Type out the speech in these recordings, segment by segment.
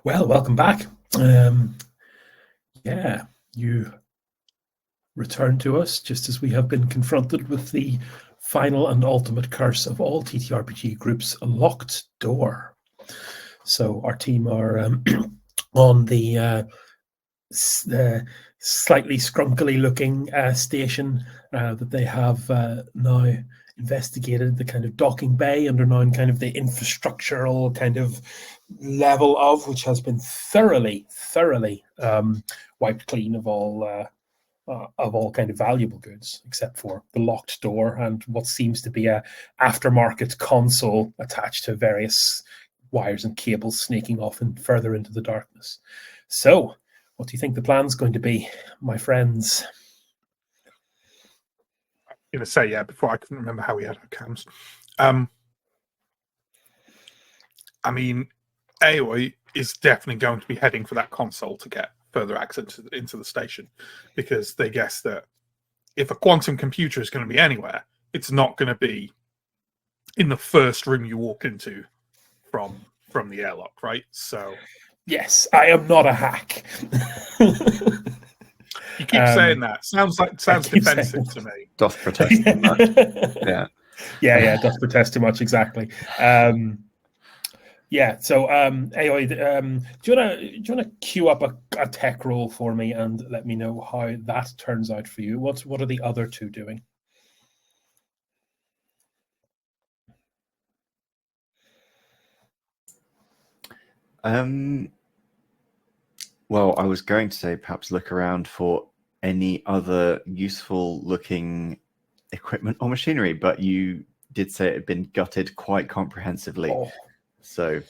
Well, welcome back. Yeah, you return to us just as we have been confronted with the final and ultimate curse of all TTRPG groups, a locked door. So our team are on the slightly scrunkily looking station that they have now investigated, the kind of docking bay under now kind of the infrastructural kind of level of, which has been thoroughly wiped clean of all kind of valuable goods, except for the locked door and what seems to be a aftermarket console attached to various wires and cables snaking off and further into the darkness. So, what do you think the plan's going to be, my friends? I'm going to say, yeah, before I couldn't remember how we had our cams. I mean, Aoi is definitely going to be heading for that console to get further access into the station, because they guess that if a quantum computer is going to be anywhere, it's not going to be in the first room you walk into from the airlock, right? So, yes, I am not a hack. You keep saying that. Sounds defensive to me. Doth protest too much. Yeah. Yeah, doth protest too much, exactly. Yeah, so Aoi, do you wanna queue up a tech roll for me and let me know how that turns out for you? What are the other two doing? Well, I was going to say perhaps look around for any other useful looking equipment or machinery, but you did say it had been gutted quite comprehensively. Oh. So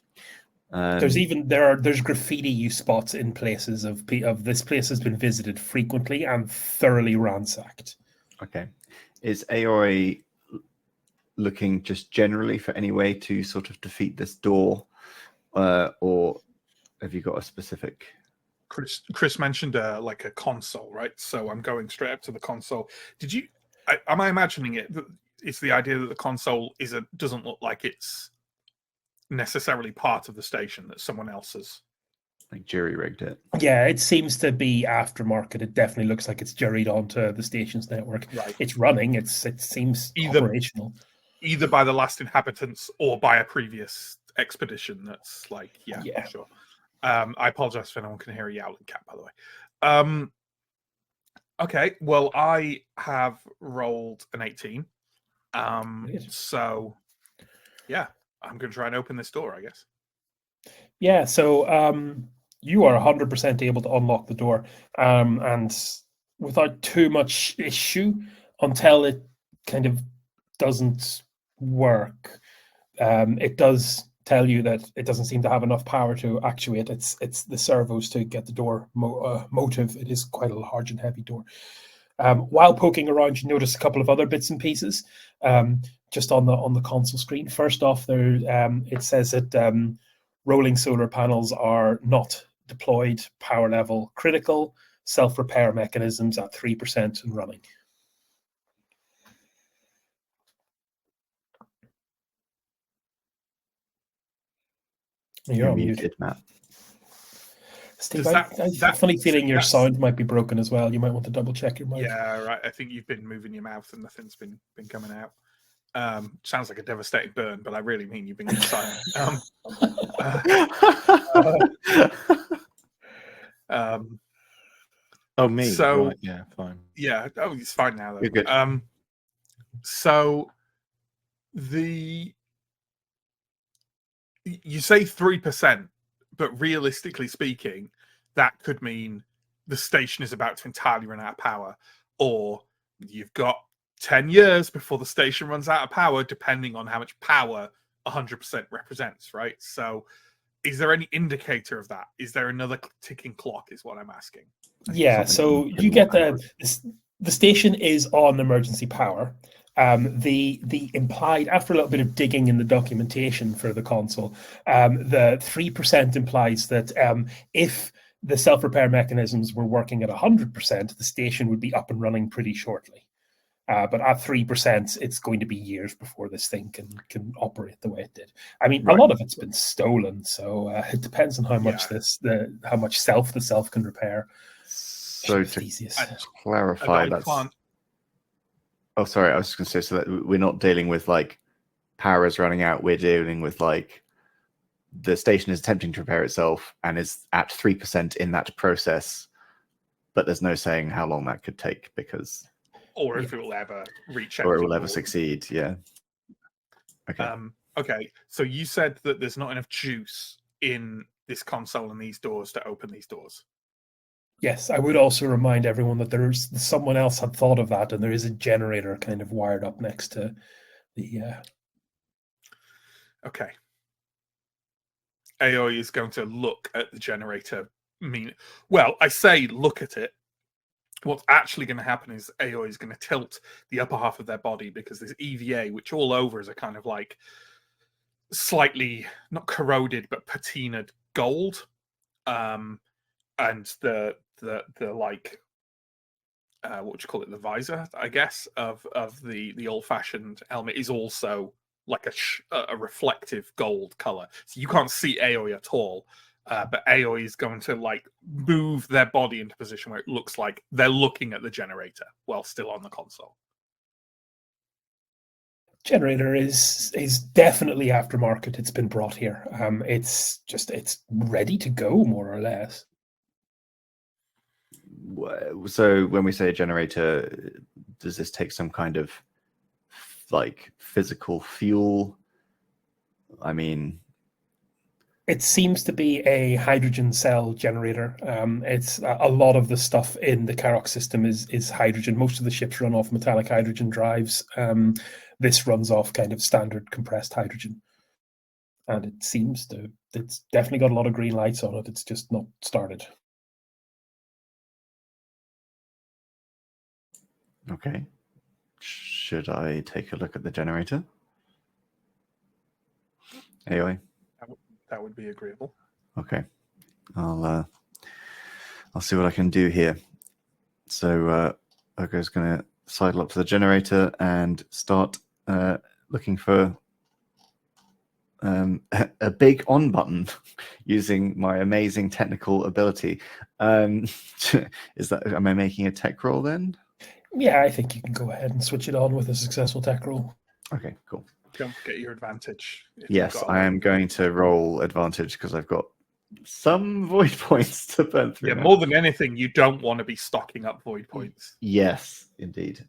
there's graffiti you spot in places of this place has been visited frequently and thoroughly ransacked. Okay, is Aoi looking just generally for any way to sort of defeat this door, or have you got a specific? Chris mentioned like a console, right? So I'm going straight up to the console. Am I imagining it? It's the idea that the console doesn't look like it's necessarily part of the station, that someone else has like jury rigged it. Yeah, it seems to be aftermarket. It definitely looks like it's juried onto the station's network. Right. It's running. It seems operational. Either by the last inhabitants or by a previous expedition. That's like, yeah. Sure. I apologize if anyone can hear a yowling cat, by the way. Okay, well, I have rolled an 18. So, yeah, I'm going to try and open this door, I guess. Yeah, so you are 100% able to unlock the door, and without too much issue, until it kind of doesn't work. It does tell you that it doesn't seem to have enough power to actuate it's the servos to get the door motive. It is quite a large and heavy door. While poking around, you notice a couple of other bits and pieces just on the console screen. First off, there it says that rolling solar panels are not deployed, power level critical, self-repair mechanisms at 3% and running. You're muted, Matt. Steve, I have a funny feeling your sound might be broken as well. You might want to double check your mic. Yeah, right. I think you've been moving your mouth and nothing's been coming out. Sounds like a devastating burn, but I really mean you've been silent. Oh, me. So right, yeah, fine. Yeah, it's fine now. Though. You're good. So you say 3%, but realistically speaking, that could mean the station is about to entirely run out of power, or you've got 10 years before the station runs out of power, depending on how much power 100% represents, right? So is there any indicator of that? Is there another ticking clock is what I'm asking. Yeah, so you get the station is on emergency power. The implied, after a little bit of digging in the documentation for the console, the 3% implies that if the self-repair mechanisms were working at 100%, the station would be up and running pretty shortly. But at 3%, it's going to be years before this thing can operate the way it did. I mean, Right. a lot of it's been stolen, so it depends on how much Yeah. how much self the self can repair. So to Theseus. clarify, And I that's. can't. Oh, sorry. I was just going to say, so that we're not dealing with like power is running out. We're dealing with like the station is attempting to repair itself and is at 3% in that process, but there's no saying how long that could take because, Or if it will ever reach or it anything will ever more. succeed. Yeah. Okay. Okay, so you said that there's not enough juice in this console and these doors to open these doors. Yes, I would also remind everyone that there's someone else had thought of that, and there is a generator kind of wired up next to the. Okay. Aoi is going to look at the generator. Well, I say look at it. What's actually going to happen is Aoi is going to tilt the upper half of their body because there's EVA, which all over is a kind of like slightly not corroded but patinaed gold, and the like what would you call it, the visor, I guess, of the old fashioned helmet is also like a reflective gold color, so you can't see Aoi at all. But Aoi is going to like move their body into a position where it looks like they're looking at the generator while still on the console. Generator is definitely aftermarket. It's been brought here. It's ready to go more or less. So when we say a generator, does this take some kind of like physical fuel? I mean, It seems to be a hydrogen cell generator. It's a lot of the stuff in the Karok system is hydrogen. Most of the ships run off metallic hydrogen drives. This runs off kind of standard compressed hydrogen, and it's definitely got a lot of green lights on it. It's just not started. okay. Should I take a look at the generator? Anyway, That would be agreeable. okay. I'll see what I can do here. So Ogo's going to sidle up to the generator and start looking for a big on button using my amazing technical ability. Am I making a tech roll then? Yeah, I think you can go ahead and switch it on with a successful tech roll. Okay, cool. Don't forget your advantage. Yes, I am going to roll advantage because I've got some void points to burn through. Yeah, now. more than anything, you don't want to be stocking up void points. Yes, indeed.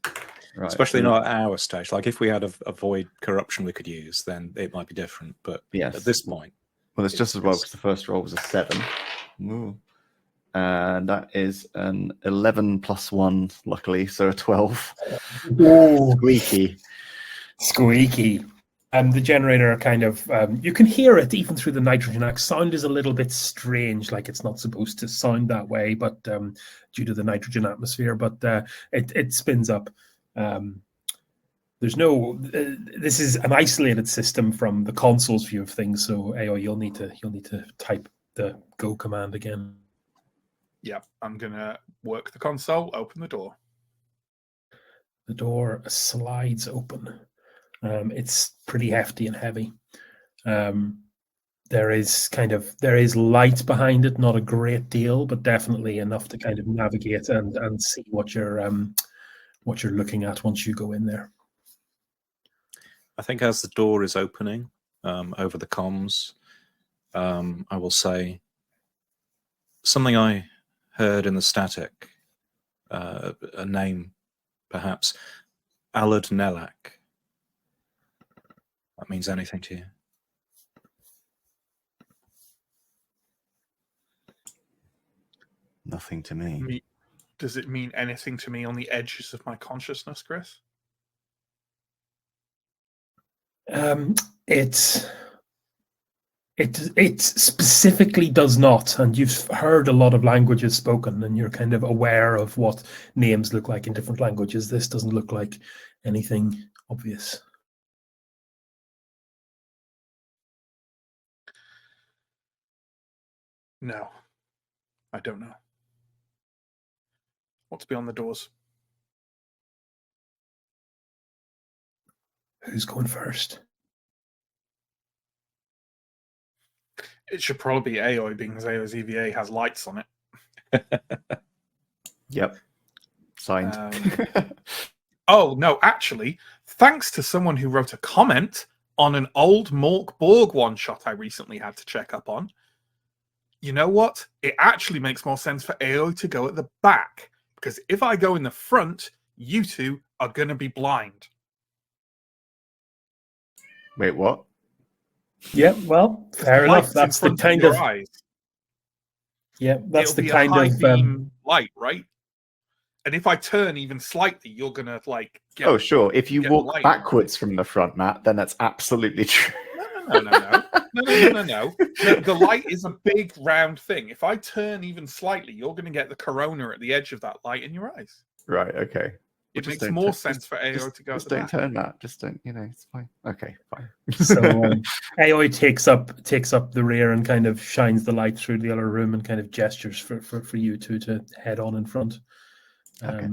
Right. Especially not at our stage. Like if we had a void corruption we could use, then it might be different. But yes. at this point, well, it's just as well because the first roll was a 7. Ooh. And that is an 11 plus 1, luckily, so a 12. Oh, Squeaky. The generator kind of, you can hear it even through the nitrogen axe. Sound is a little bit strange, like it's not supposed to sound that way, but due to the nitrogen atmosphere, but it spins up. There's no. This is an isolated system from the console's view of things. So, Aoi, you'll need to type the go command again. Yep, I'm gonna work the console. Open the door. The door slides open. It's pretty hefty and heavy. There is light behind it, not a great deal, but definitely enough to kind of navigate and see what you're looking at once you go in there. I think as the door is opening over the comms, I will say something I heard in the static, a name perhaps, Alad Nelak. That means anything to you? Nothing to me. Does it mean anything to me on the edges of my consciousness, Chris? It specifically does not, and you've heard a lot of languages spoken, and you're kind of aware of what names look like in different languages. This doesn't look like anything obvious. No, I don't know. What's beyond the doors? Who's going first? It should probably be Aoi, because Aoi's EVA has lights on it. Yep. Signed. Oh, no, actually, thanks to someone who wrote a comment on an old Mork Borg one-shot I recently had to check up on. You know what? It actually makes more sense for Aoi to go at the back, because if I go in the front, you two are going to be blind. Wait, what? Yeah, well, fair enough. Lights in That's the front kind your of eyes. yeah. That's It'll the be a kind high of beam light, right? And if I turn even slightly, you're gonna get. Oh, sure. If you get walk light. backwards from the front, Matt, then that's absolutely true. No. The light is a big round thing. If I turn even slightly, you're going to get the corona at the edge of that light in your eyes. Right. Okay. It Just makes don't more tu- sense for AO to go at Just the don't back. turn that. Just don't. It's fine. Okay, fine. So Aoi takes up the rear and kind of shines the light through the other room and kind of gestures for you two to head on in front. Okay.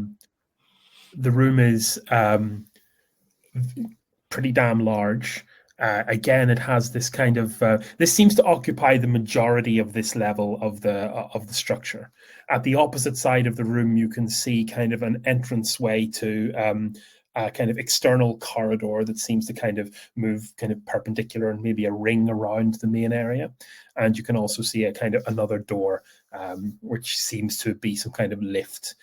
The room is pretty damn large. Again, it has this kind of this seems to occupy the majority of this level of the structure. At the opposite side of the room, you can see kind of an entranceway to a kind of external corridor that seems to kind of move kind of perpendicular and maybe a ring around the main area. And you can also see a kind of another door, which seems to be some kind of lift.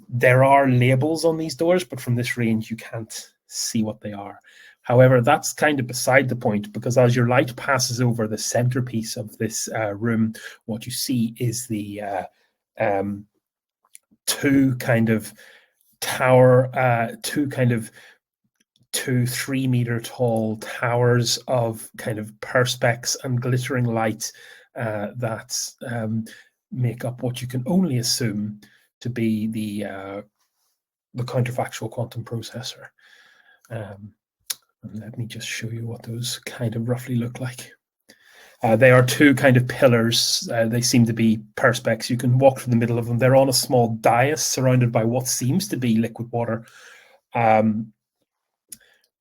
There are labels on these doors, but from this range, you can't see what they are. However, that's kind of beside the point, because as your light passes over the centerpiece of this room, what you see is the two kind of tower, two kind of 2-3 meter tall towers of kind of perspex and glittering light that make up what you can only assume to be the counterfactual quantum processor. And let me just show you what those kind of roughly look like. They are two kind of pillars. They seem to be perspex. You can walk through the middle of them. They're on a small dais surrounded by what seems to be liquid water.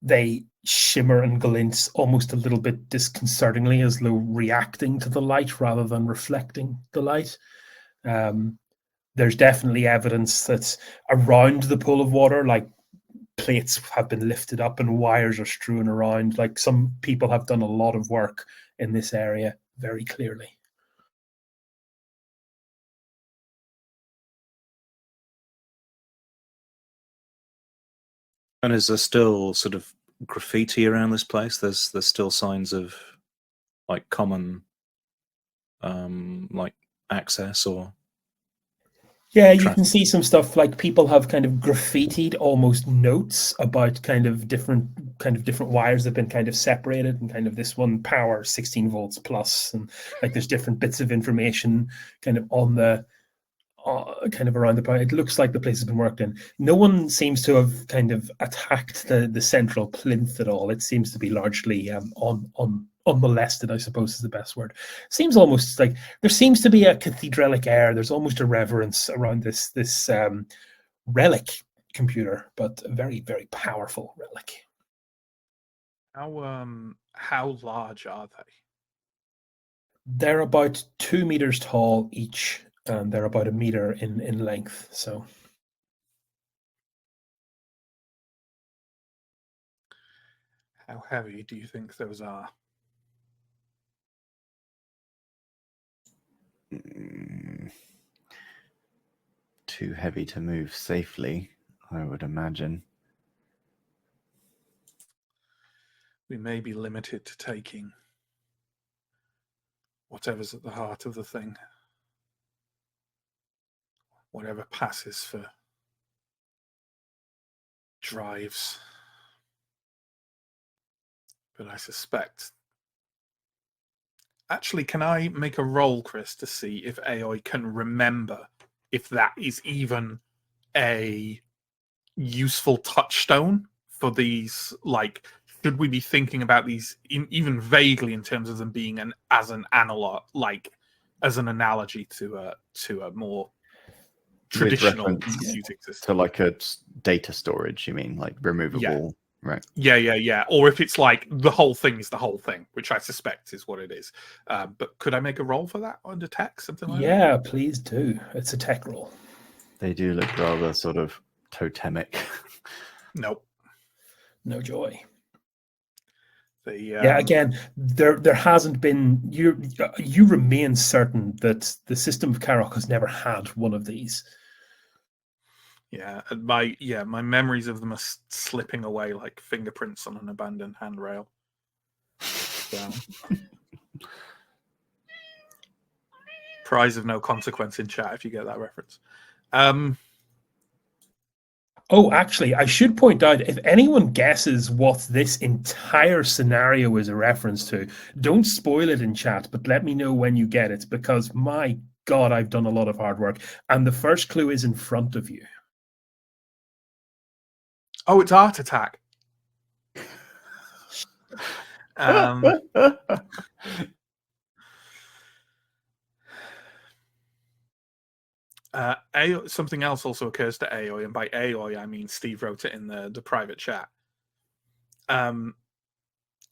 They shimmer and glint almost a little bit disconcertingly, as though reacting to the light rather than reflecting the light. There's definitely evidence that around the pool of water, like plates have been lifted up and wires are strewn around. Like some people have done a lot of work in this area, very clearly. And is there still sort of graffiti around this place? There's still signs of like common like access or Yeah, you can see some stuff like people have kind of graffitied almost notes about kind of different wires that have been kind of separated, and kind of this one power 16 volts plus, and like there's different bits of information kind of on the kind of around the point. It looks like the place has been worked in. No one seems to have kind of attacked the central plinth at all. It seems to be largely unmolested, I suppose is the best word. Seems almost like there seems to be a cathedralic air. There's almost a reverence around this relic computer, but a very, very powerful relic. How large are they? They're about 2 meters tall each, and they're about 1 meter in length. So, how heavy do you think those are? Too heavy to move safely, I would imagine. We may be limited to taking whatever's at the heart of the thing. Whatever passes for drives. But I suspect... Actually, can I make a roll, Chris, to see if Aoi can remember if that is even a useful touchstone for these? Like, should we be thinking about these even vaguely in terms of them being as an analog, like as an analogy to a more traditional computing system? To like a data storage, you mean, like removable? Right. Yeah. Or if it's like the whole thing is the whole thing, which I suspect is what it is. But could I make a roll for that under tech, something like that? Yeah, please do. It's a tech roll. They do look rather sort of totemic. Nope. No joy. The, Yeah, again, there hasn't been you remain certain that the system of Karok has never had one of these. Yeah, and my memories of them are slipping away like fingerprints on an abandoned handrail. So. Prize of no consequence in chat if you get that reference. Oh, actually, I should point out, if anyone guesses what this entire scenario is a reference to, don't spoil it in chat, but let me know when you get it, because my God, I've done a lot of hard work. And the first clue is in front of you. Oh, it's Art Attack. Something else also occurs to Aoi, and by Aoi I mean Steve wrote it in the private chat.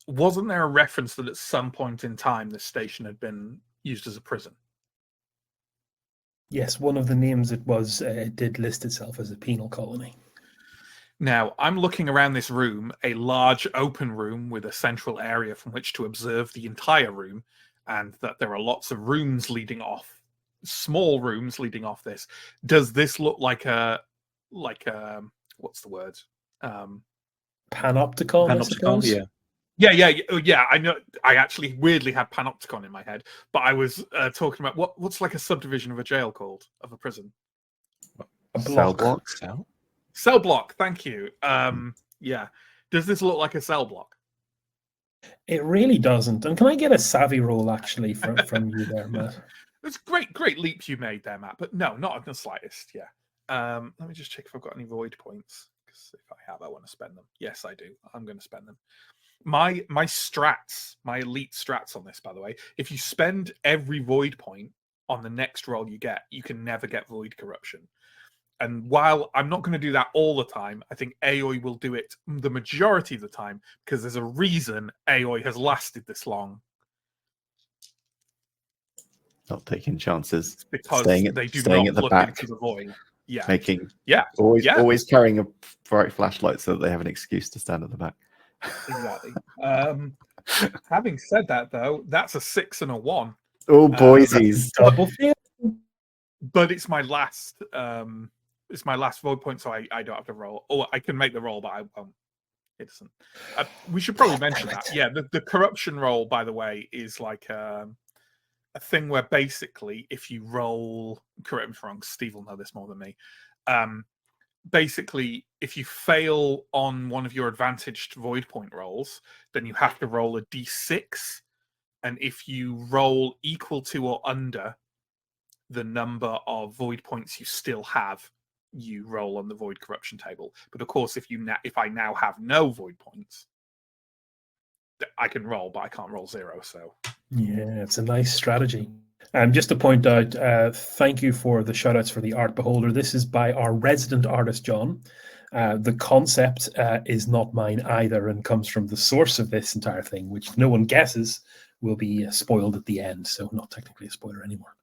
Wasn't there a reference that at some point in time this station had been used as a prison? Yes, one of the names it did list itself as a penal colony. Now, I'm looking around this room, a large open room with a central area from which to observe the entire room, and that there are lots of rooms leading off, small rooms leading off this. Does this look like a what's the word? Panopticon, I suppose. Yeah. I know. I actually weirdly had Panopticon in my head, but I was talking about what's like a subdivision of a jail called, of a prison. A Cell block. block. Cell block. Thank you. Yeah. Does this look like a cell block? It really doesn't. And can I get a savvy roll actually from you there, Matt? It's great leap you made there, Matt. But no, not in the slightest. Yeah. Let me just check if I've got any void points. Because if I have, I want to spend them. Yes, I do. I'm going to spend them. My strats, my elite strats on this, by the way, if you spend every void point on the next roll you get, you can never get void corruption. And while I'm not going to do that all the time, I think Aoi will do it the majority of the time because there's a reason Aoi has lasted this long. Not taking chances. It's because staying they do staying not at the look back. into the void. Yeah. Always carrying a bright flashlight so that they have an excuse to stand at the back. Exactly. Having said that, though, that's a 6 and a 1. Oh, boysies. Double fail. But it's my last void point, so I don't have to roll. Or I can make the roll, but I won't. It doesn't. We should probably mention that. Yeah, the corruption roll, by the way, is like a thing where basically if you roll, correct me if I'm wrong, Steve will know this more than me. Basically, if you fail on one of your advantaged void point rolls, then you have to roll a d6. And if you roll equal to or under the number of void points you still have, you roll on the void corruption table. But of course, if I now have no void points, I can roll, but I can't roll 0. So yeah, it's a nice strategy. And just to point out, thank you for the shout outs for the art beholder. This is by our resident artist, John. The concept is not mine either and comes from the source of this entire thing, which no one guesses will be spoiled at the end. So not technically a spoiler anymore.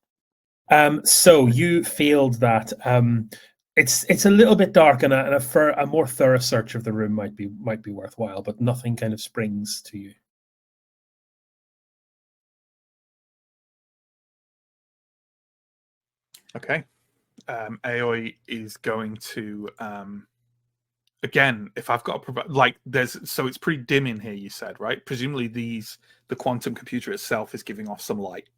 So you failed that. It's a little bit dark, and a more thorough search of the room might be worthwhile, but nothing kind of springs to you. okay. Aoi is going to again, if I've got so it's pretty dim in here, you said, right? Presumably the quantum computer itself is giving off some light.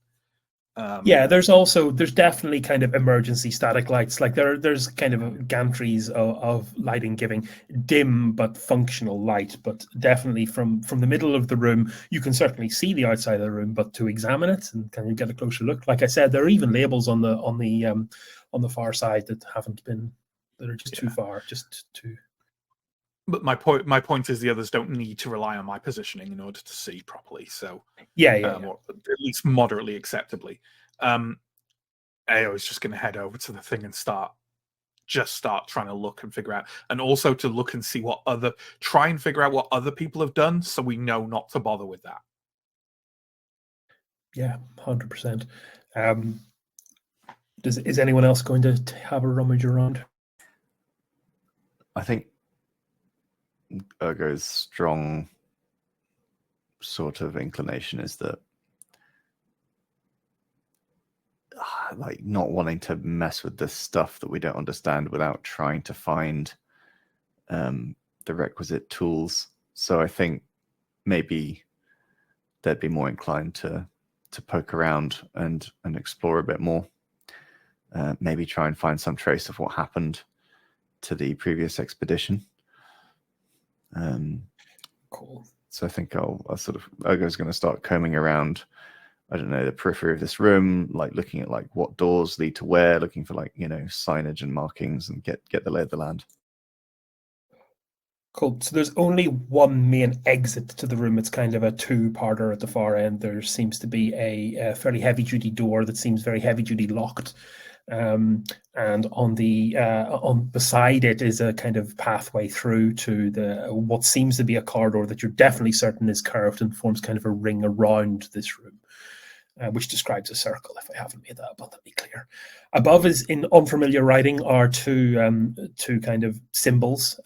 Yeah, there's definitely kind of emergency static lights. Like there's kind of gantries of lighting giving dim but functional light. But definitely from the middle of the room, you can certainly see the outside of the room. But to examine it and kind of get a closer look, like I said, there are even labels on the far side that are just too far, just too. But my point is the others don't need to rely on my positioning in order to see properly. So or at least moderately acceptably. Ao is just going to head over to the thing and start just start trying to look and figure out, and also to look and see try and figure out what other people have done, so we know not to bother with that. Yeah, 100%. Is anyone else going to have a rummage around? I think Ergo's strong sort of inclination is that like not wanting to mess with this stuff that we don't understand without trying to find the requisite tools. So I think maybe they'd be more inclined to poke around and explore a bit more. Maybe try and find some trace of what happened to the previous expedition. Cool. So I think I'll sort of, Ergo's going to start combing around, I don't know, the periphery of this room, like looking at like what doors lead to where, looking for like, you know, signage and markings, and get the lay of the land. Cool. So there's only one main exit to the room. It's kind of a two-parter at the far end. There seems to be a fairly heavy-duty door that seems very heavy-duty locked. And on the on beside it is a kind of pathway through to the what seems to be a corridor that you're definitely certain is curved and forms kind of a ring around this room, which describes a circle, if I haven't made that abundantly clear. Above is in unfamiliar writing are two kind of symbols.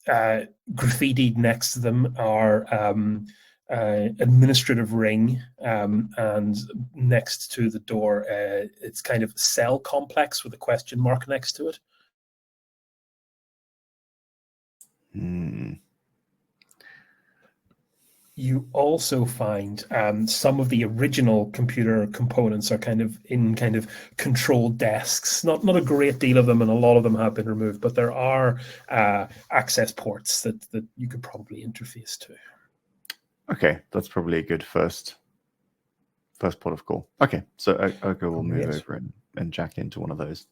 Graffitied next to them are administrative ring, and next to the door it's kind of cell complex with a question mark next to it. You also find some of the original computer components are kind of control desks. Not a great deal of them, and a lot of them have been removed, but there are access ports that you could probably interface to. Okay, that's probably a good first port of call. Okay, so Ergo will move over and jack into one of those.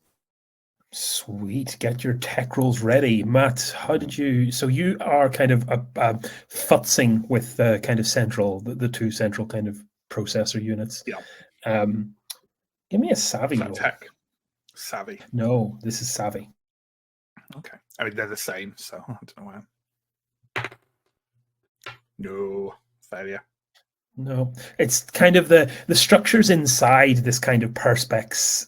Sweet. Get your tech rolls ready. Matt, how did you... So you are kind of futzing with kind of the two central kind of processor units. Yeah. Give me a savvy roll. Tech. Savvy. No, this is savvy. Okay. I mean, they're the same, so I don't know why. No. Failure. No. It's kind of the structures inside this kind of perspex...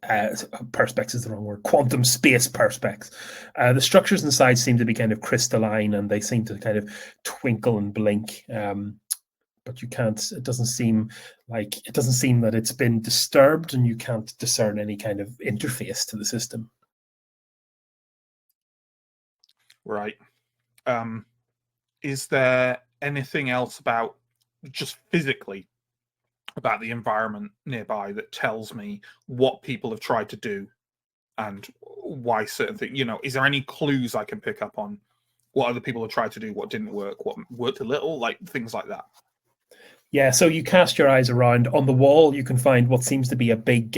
perspex is the wrong word. Quantum space perspex. The structures inside seem to be kind of crystalline, and they seem to kind of twinkle and blink. But you can't. It doesn't seem that it's been disturbed, and you can't discern any kind of interface to the system. Right. Is there anything else about just physically about the environment nearby that tells me what people have tried to do and why certain things, is there any clues I can pick up on what other people have tried to do, what didn't work, what worked a little, like things like that? Yeah, so you cast your eyes around. On the wall, you can find what seems to be a big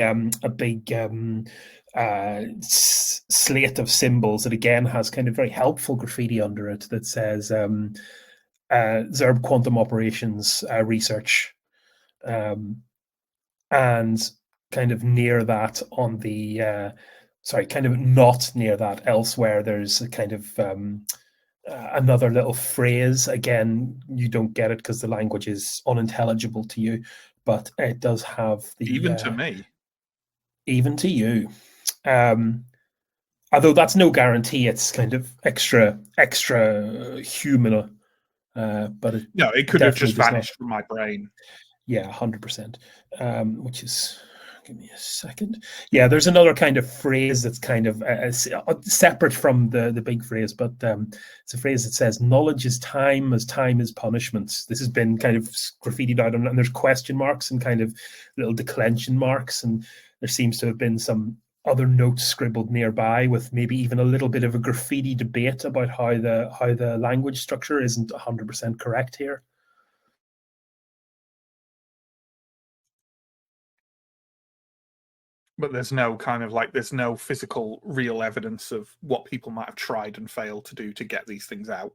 slate of symbols that again has kind of very helpful graffiti under it that says Zerb Quantum Operations Research. And kind of near that on the kind of not near that elsewhere, there's a kind of another little phrase. Again, you don't get it because the language is unintelligible to you, but it does have the even to me, even to you. Although that's no guarantee, it's kind of extra human. But it could have just vanished from my brain. Yeah, 100%. Which is, give me a second. Yeah, there's another kind of phrase that's kind of separate from the big phrase, but it's a phrase that says, knowledge is time as time is punishment. This has been kind of graffitied out, and there's question marks and kind of little declension marks, and there seems to have been some other notes scribbled nearby with maybe even a little bit of a graffiti debate about how the language structure isn't 100% correct here. But there's no there's no physical, real evidence of what people might have tried and failed to do to get these things out.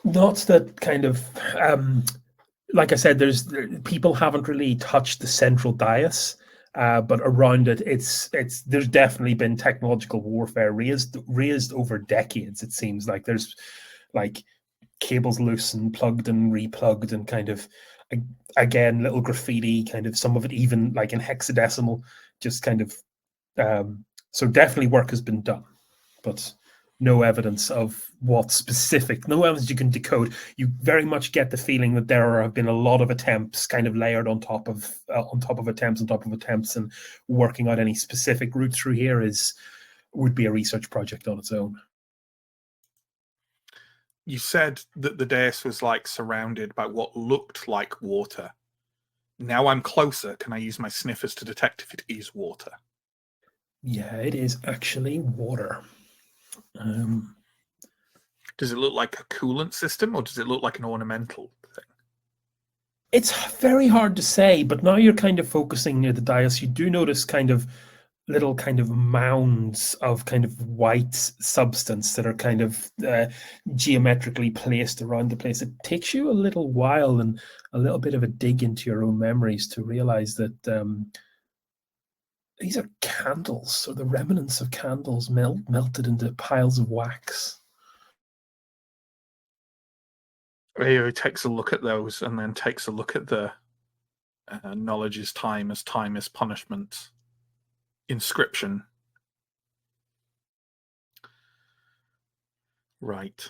Not that kind of, like I said, people haven't really touched the central dais. but around it, there's definitely been technological warfare raised over decades. It seems like there's like cables loose and plugged and replugged, and kind of again little graffiti, kind of some of it even like in hexadecimal, just kind of so definitely work has been done, but no evidence of what specific, no evidence you can decode. You very much get the feeling that there have been a lot of attempts kind of layered on top of attempts, and working out any specific route through here would be a research project on its own. You said that the dais was like surrounded by what looked like water. Now I'm closer. Can I use my sniffers to detect if it is water? Yeah, it is actually water. Does it look like a coolant system, or does it look like an ornamental thing? It's very hard to say, but now you're kind of focusing near the dais, you do notice kind of little kind of mounds of kind of white substance that are kind of geometrically placed around the place. It takes you a little while and a little bit of a dig into your own memories to realize that these are candles, or the remnants of candles melted into piles of wax. Rio takes a look at those and then takes a look at the knowledge is time as punishment inscription. Right.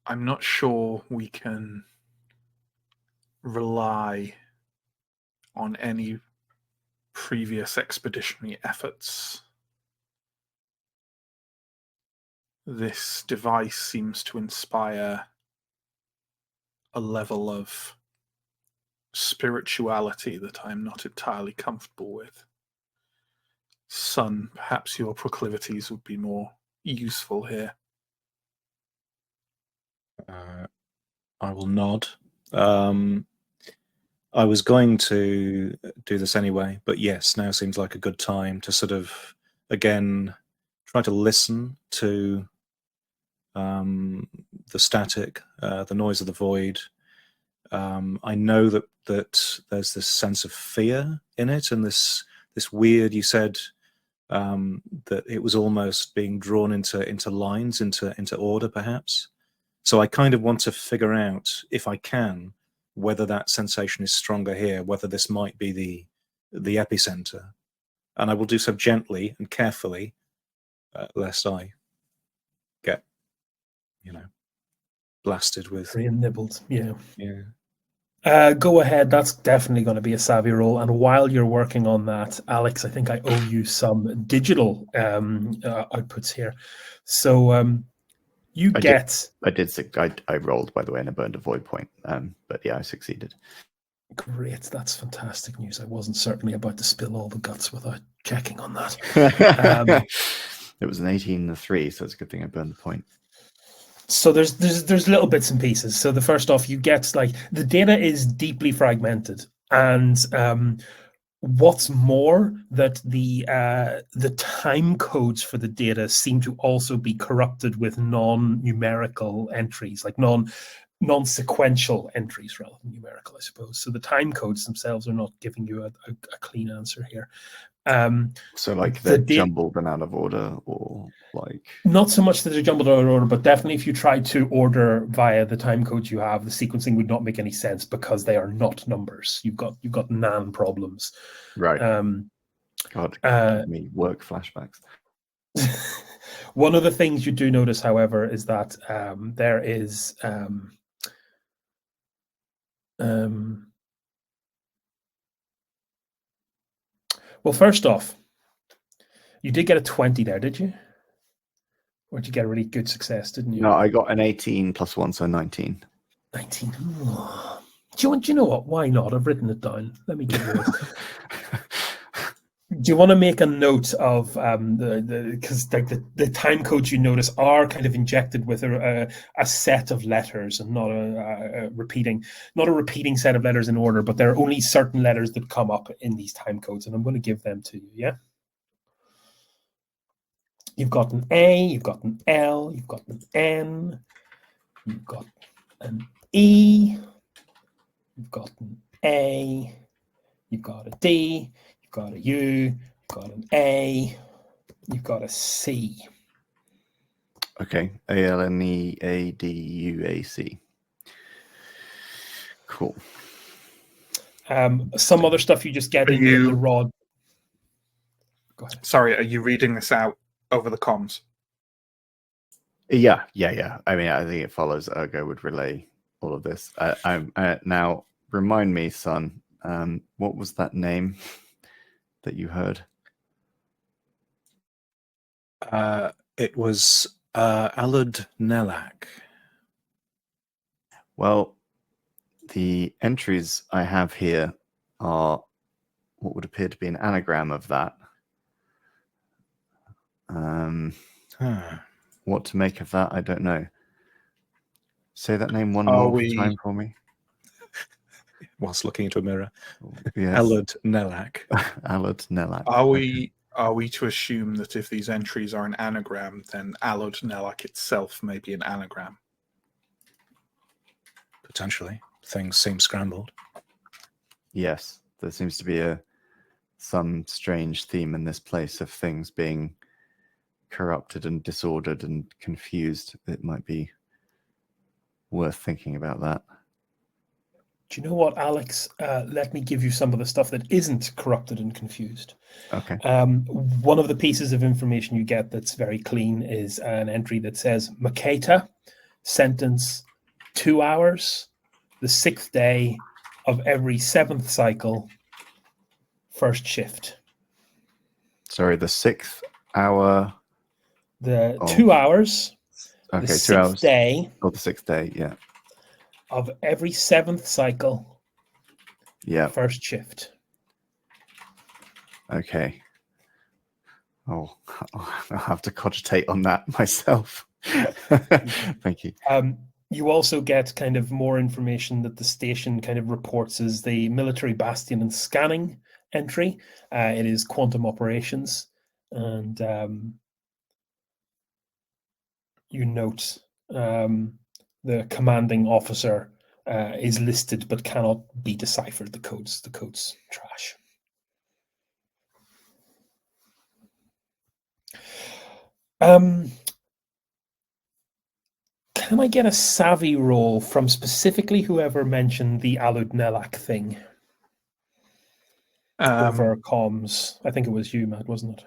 I'm not sure we can rely on any previous expeditionary efforts. This device seems to inspire a level of spirituality that I'm not entirely comfortable with. Son, perhaps your proclivities would be more useful here. I will nod. I was going to do this anyway, but yes, now seems like a good time to sort of, again, try to listen to the static, the noise of the void. I know that there's this sense of fear in it, and this weird. You said that it was almost being drawn into lines, into order, perhaps. So I kind of want to figure out, if I can, whether that sensation is stronger here, whether this might be the epicenter, and I will do so gently and carefully, lest I get, blasted with. Brain nibbled, yeah. Yeah. Go ahead. That's definitely going to be a savvy roll. And while you're working on that, Alex, I think I owe you some digital outputs here. So I rolled, by the way, and I burned a void point. But yeah, I succeeded. Great. That's fantastic news. I wasn't certainly about to spill all the guts without checking on that. It was an 18-3, so it's a good thing I burned the point. So there's little bits and pieces. So the first off, you get like the data is deeply fragmented, and what's more, that the time codes for the data seem to also be corrupted with non-numerical entries, like non-sequential entries rather than numerical, I suppose. So the time codes themselves are not giving you a clean answer here. So like they're jumbled and out of order, or like not so much that they're jumbled out of order, but definitely if you try to order via the time codes you have, the sequencing would not make any sense because they are not numbers. You've got NaN problems, right? God, give me work flashbacks. One of the things you do notice, however, is that there is well, first off, you did get a 20 there, did you? Or did you get a really good success, didn't you? No, I got an 18 plus 1, so 19. 19. Oh. Do you know what? Why not? I've written it down. Let me give you it. Do you want to make a note of because the time codes you notice are kind of injected with a set of letters and not a repeating set of letters in order, but there are only certain letters that come up in these time codes, and I'm going to give them to you. Yeah. You've got an A, you've got an L, you've got an N, you've got an E, you've got an A, you've got a D, you've got a U, you've got an A, you've got a C. Okay. ALNEADUAC. Cool. Some other stuff you just get in the raw. Go ahead. Sorry, are you reading this out over the comms? Yeah. I mean, I think it follows Ergo would relay all of this. Now, remind me, son, what was that name that you heard? It was Alud Nelak. Well, the entries I have here are what would appear to be an anagram of that. What to make of that, I don't know. Say that name one more time for me. Whilst looking into a mirror. Yes. Alud Nelak. Alud Nelak. Are we to assume that if these entries are an anagram, then Alud Nelak itself may be an anagram? Potentially. Things seem scrambled. Yes, there seems to be some strange theme in this place of things being corrupted and disordered and confused. It might be worth thinking about that. Do you know what, Alex? Let me give you some of the stuff that isn't corrupted and confused. Okay. One of the pieces of information you get that's very clean is an entry that says Makata, sentence 2 hours, the 6th day of every 7th cycle, first shift. Sorry, the 6th hour. The 2 hours. Okay, the 2 hours. 6th day. Oh, the 6th day, yeah. Of every 7th cycle. Yeah. First shift. Okay. Oh, I'll have to cogitate on that myself. Thank you. You also get kind of more information that the station kind of reports as the military bastion and scanning entry. It is quantum operations. And you note the commanding officer is listed but cannot be deciphered. The code's trash. Can I get a savvy roll from specifically whoever mentioned the Alud Nelak thing over comms? I think it was you, Matt, wasn't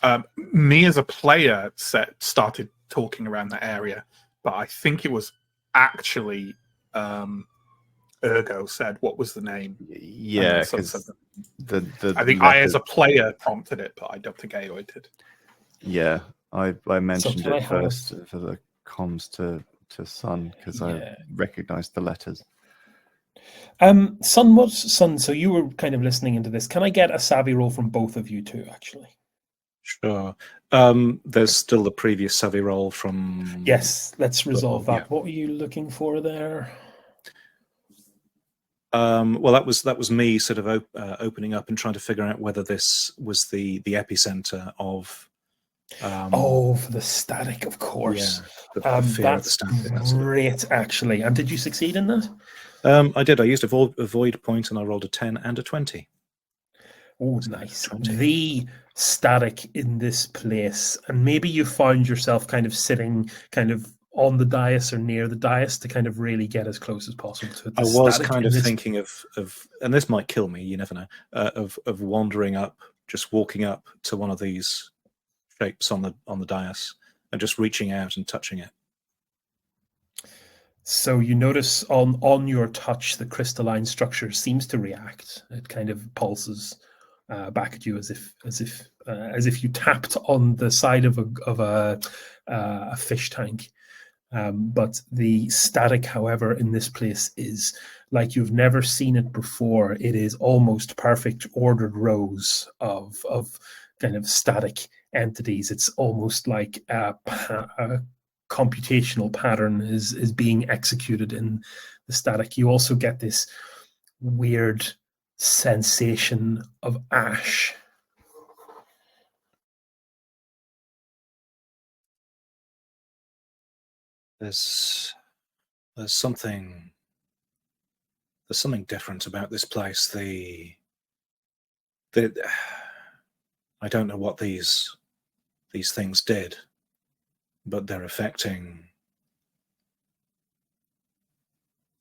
it? Me as a player started talking around that area, but I think it was actually Ergo said, what was the name? Yeah, because I think I as a player prompted it, but I don't think Aoi did. Yeah, I mentioned it first for the comms to Sun because I recognized the letters. Sun, so you were kind of listening into this. Can I get a savvy roll from both of you two, actually? Sure. There's still the previous savvy roll from... Yes, let's resolve that. Yeah. What were you looking for there? Well, that was me sort of opening up and trying to figure out whether this was the epicenter of... for the static, of course. Yeah, the fear of the static. That's great, actually. And did you succeed in that? I did. I used a void point and I rolled a 10 and a 20. Oh, nice. The static in this place, and maybe you found yourself kind of sitting kind of on the dais or near the dais to kind of really get as close as possible to it. I was kind of thinking of, and this might kill me, you never know, of wandering up, just walking up to one of these shapes on the dais and just reaching out and touching it. So you notice on your touch, the crystalline structure seems to react. It kind of pulses back at you as if you tapped on the side of a fish tank. But the static, however, in this place is like you've never seen it before. It is almost perfect ordered rows of kind of static entities. It's almost like a computational pattern is being executed in the static. You also get this weird sensation of ash. There's There's something different about this place. The I don't know what these things did, but they're affecting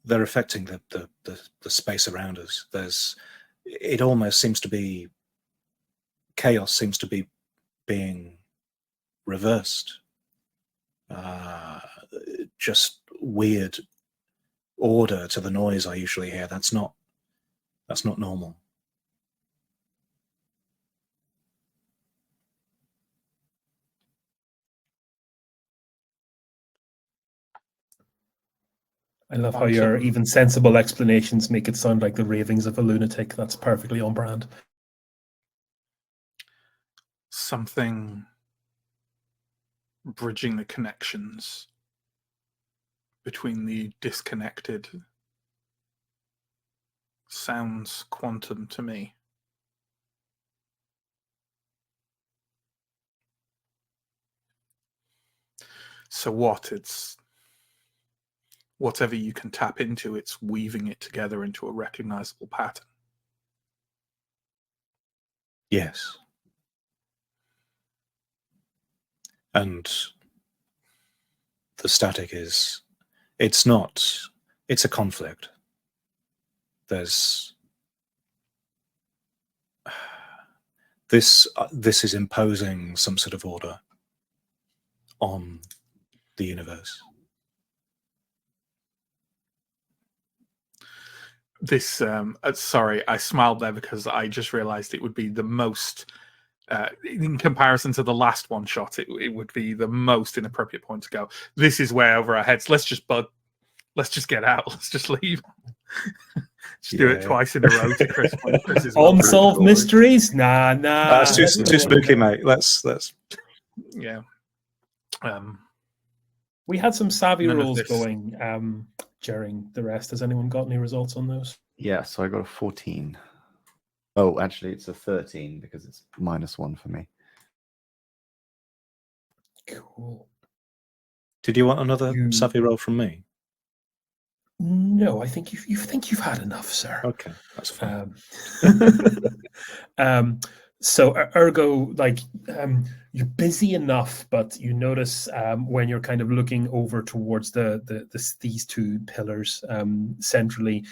the space around us. It almost seems to be chaos seems to be being reversed. Just weird order to the noise I usually hear. That's not normal. I love how your even sensible explanations make it sound like the ravings of a lunatic. That's perfectly on brand. Something bridging the connections between the disconnected sounds quantum to me. So what? It's whatever you can tap into, it's weaving it together into a recognizable pattern. Yes. And the static it's a conflict. There's this is imposing some sort of order on the universe. This, sorry, I smiled there because I just realized it would be the most, in comparison to the last one shot, it would be the most inappropriate point to go. This is way over our heads. Let's just get out. Let's just leave. Just do it twice in a row to Chris. Unsolved mysteries? Nah. It's too spooky, mate. Let's. Yeah. We had some savvy rolls going during the rest. Has anyone got any results on those? Yeah, so I got a 14. Oh, actually, it's a 13 because it's -1 for me. Cool. Did you want another savvy roll from me? No, I think you've had enough, sir. Okay, that's fine. So ergo, you're busy enough, but you notice when you're kind of looking over towards these two pillars centrally,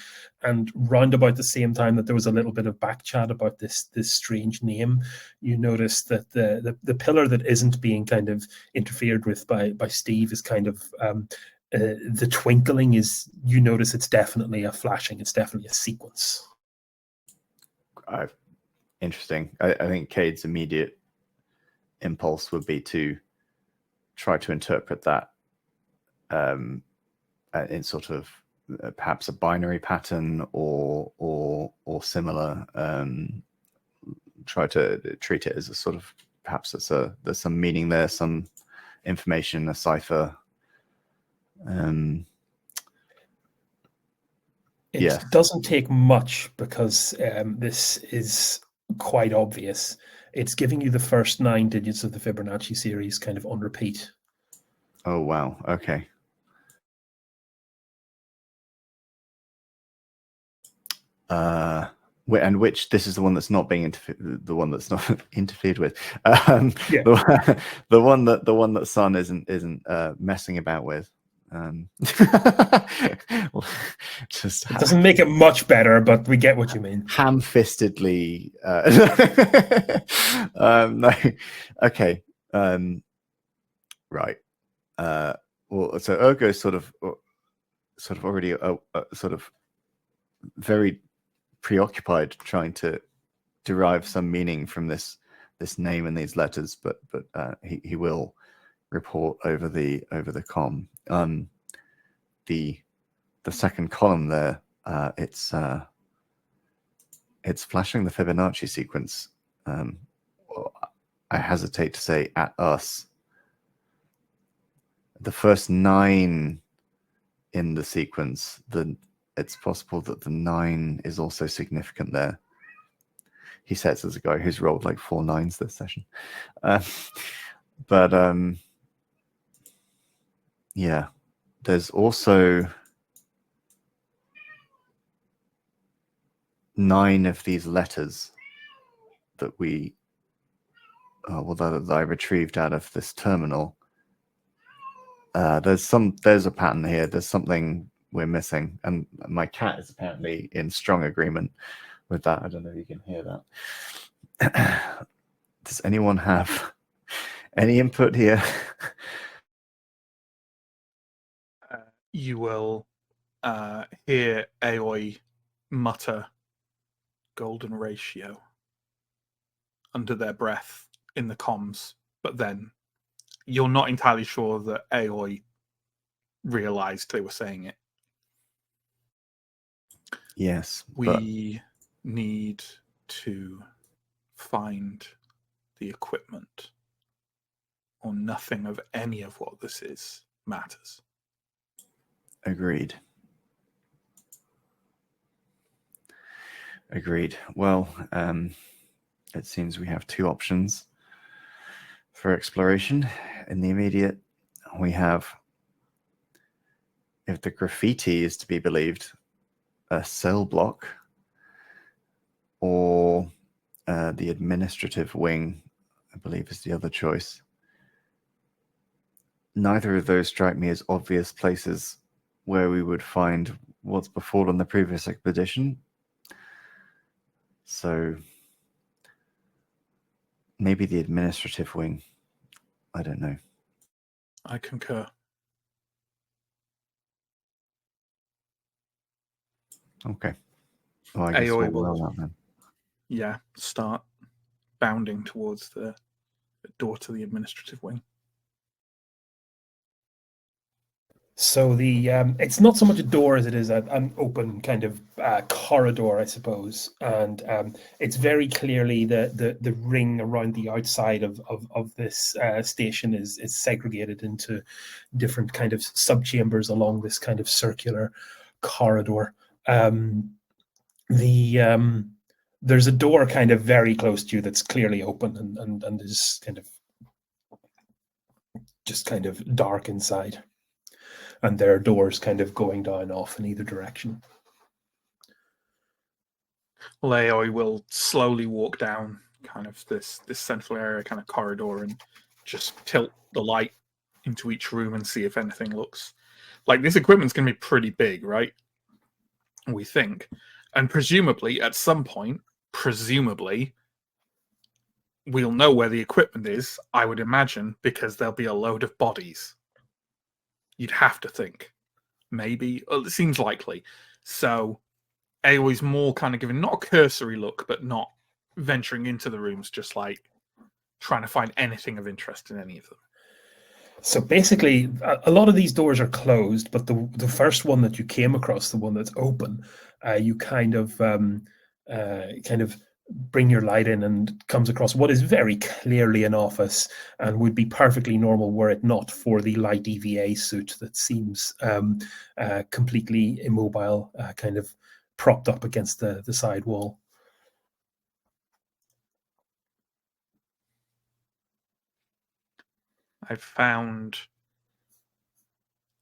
and round about the same time that there was a little bit of back chat about this strange name, you notice that the pillar that isn't being kind of interfered with by Steve is kind of the twinkling is. You notice it's definitely a flashing. It's definitely a sequence. Interesting. I think Cade's immediate impulse would be to try to interpret that in sort of perhaps a binary pattern or similar. Try to treat it as a sort of perhaps there's some meaning there, some information, a cipher. It doesn't take much because this is quite obvious. It's giving you the first 9 digits of the Fibonacci series kind of on repeat. Oh, wow. Okay. And which this is the one that's not being the one that's not interfered with. Yeah. The one that Sun isn't messing about with. Just it doesn't make it much better, but we get what you mean. Ham-fistedly. No. Okay. Right. Well, so Ergo's sort of already sort of very preoccupied trying to derive some meaning from this name and these letters, but he will report over the comm. The second column there, it's flashing the Fibonacci sequence. I hesitate to say at us. The first 9 in the sequence, it's possible that the 9 is also significant there. He says as a guy who's rolled like 4 9s this session. But yeah, there's also 9 of these letters that that I retrieved out of this terminal. There's a pattern here. There's something we're missing, and my cat is apparently in strong agreement with that. I don't know if you can hear that. Does anyone have any input here? You will hear Aoi mutter golden ratio under their breath in the comms, but then you're not entirely sure that Aoi realized they were saying it. Yes. We need to find the equipment, or nothing of any of what this is matters. Agreed. Well, it seems we have 2 options for exploration. In the immediate, we have, if the graffiti is to be believed, a cell block, or the administrative wing, I believe, is the other choice. Neither of those strike me as obvious places where we would find what's befallen the previous expedition. So maybe the administrative wing. I don't know. I concur. Okay. Well, I guess Aoi we'll will, know that then. start bounding towards the door to the administrative wing. So it's not so much a door as it is an open kind of corridor, I suppose, and it's very clearly the ring around the outside of this station is segregated into different kind of subchambers along this kind of circular corridor. There's a door kind of very close to you that's clearly open and is kind of just kind of dark inside. And there are doors kind of going down off in either direction. Aoi will slowly walk down kind of this central area, kind of corridor, and just tilt the light into each room and see if anything looks like this equipment's going to be pretty big, right? We think. And presumably, at some point, we'll know where the equipment is, I would imagine, because there'll be a load of bodies. You'd have to think. Maybe. Well, it seems likely. So Aoi's more kind of giving not a cursory look, but not venturing into the rooms, just like trying to find anything of interest in any of them. So basically, a lot of these doors are closed, but the first one that you came across, the one that's open, you kind of bring your light in and comes across what is very clearly an office and would be perfectly normal were it not for the light EVA suit that seems completely immobile, kind of propped up against the side wall. I've found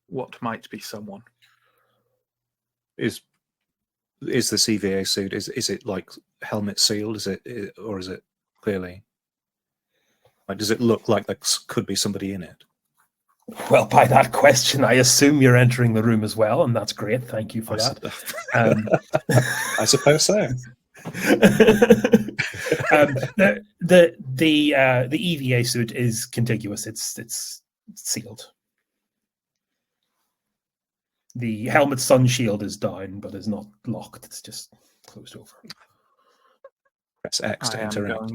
what might be someone. Is this EVA suit? Is it like helmet sealed? Or is it clearly like? Does it look like there could be somebody in it? Well, by that question, I assume you're entering the room as well, and that's great. Thank you for that. I suppose so. The EVA suit is contiguous. It's sealed. The helmet sun shield is down, but is not locked. It's just closed over. Press X to interact.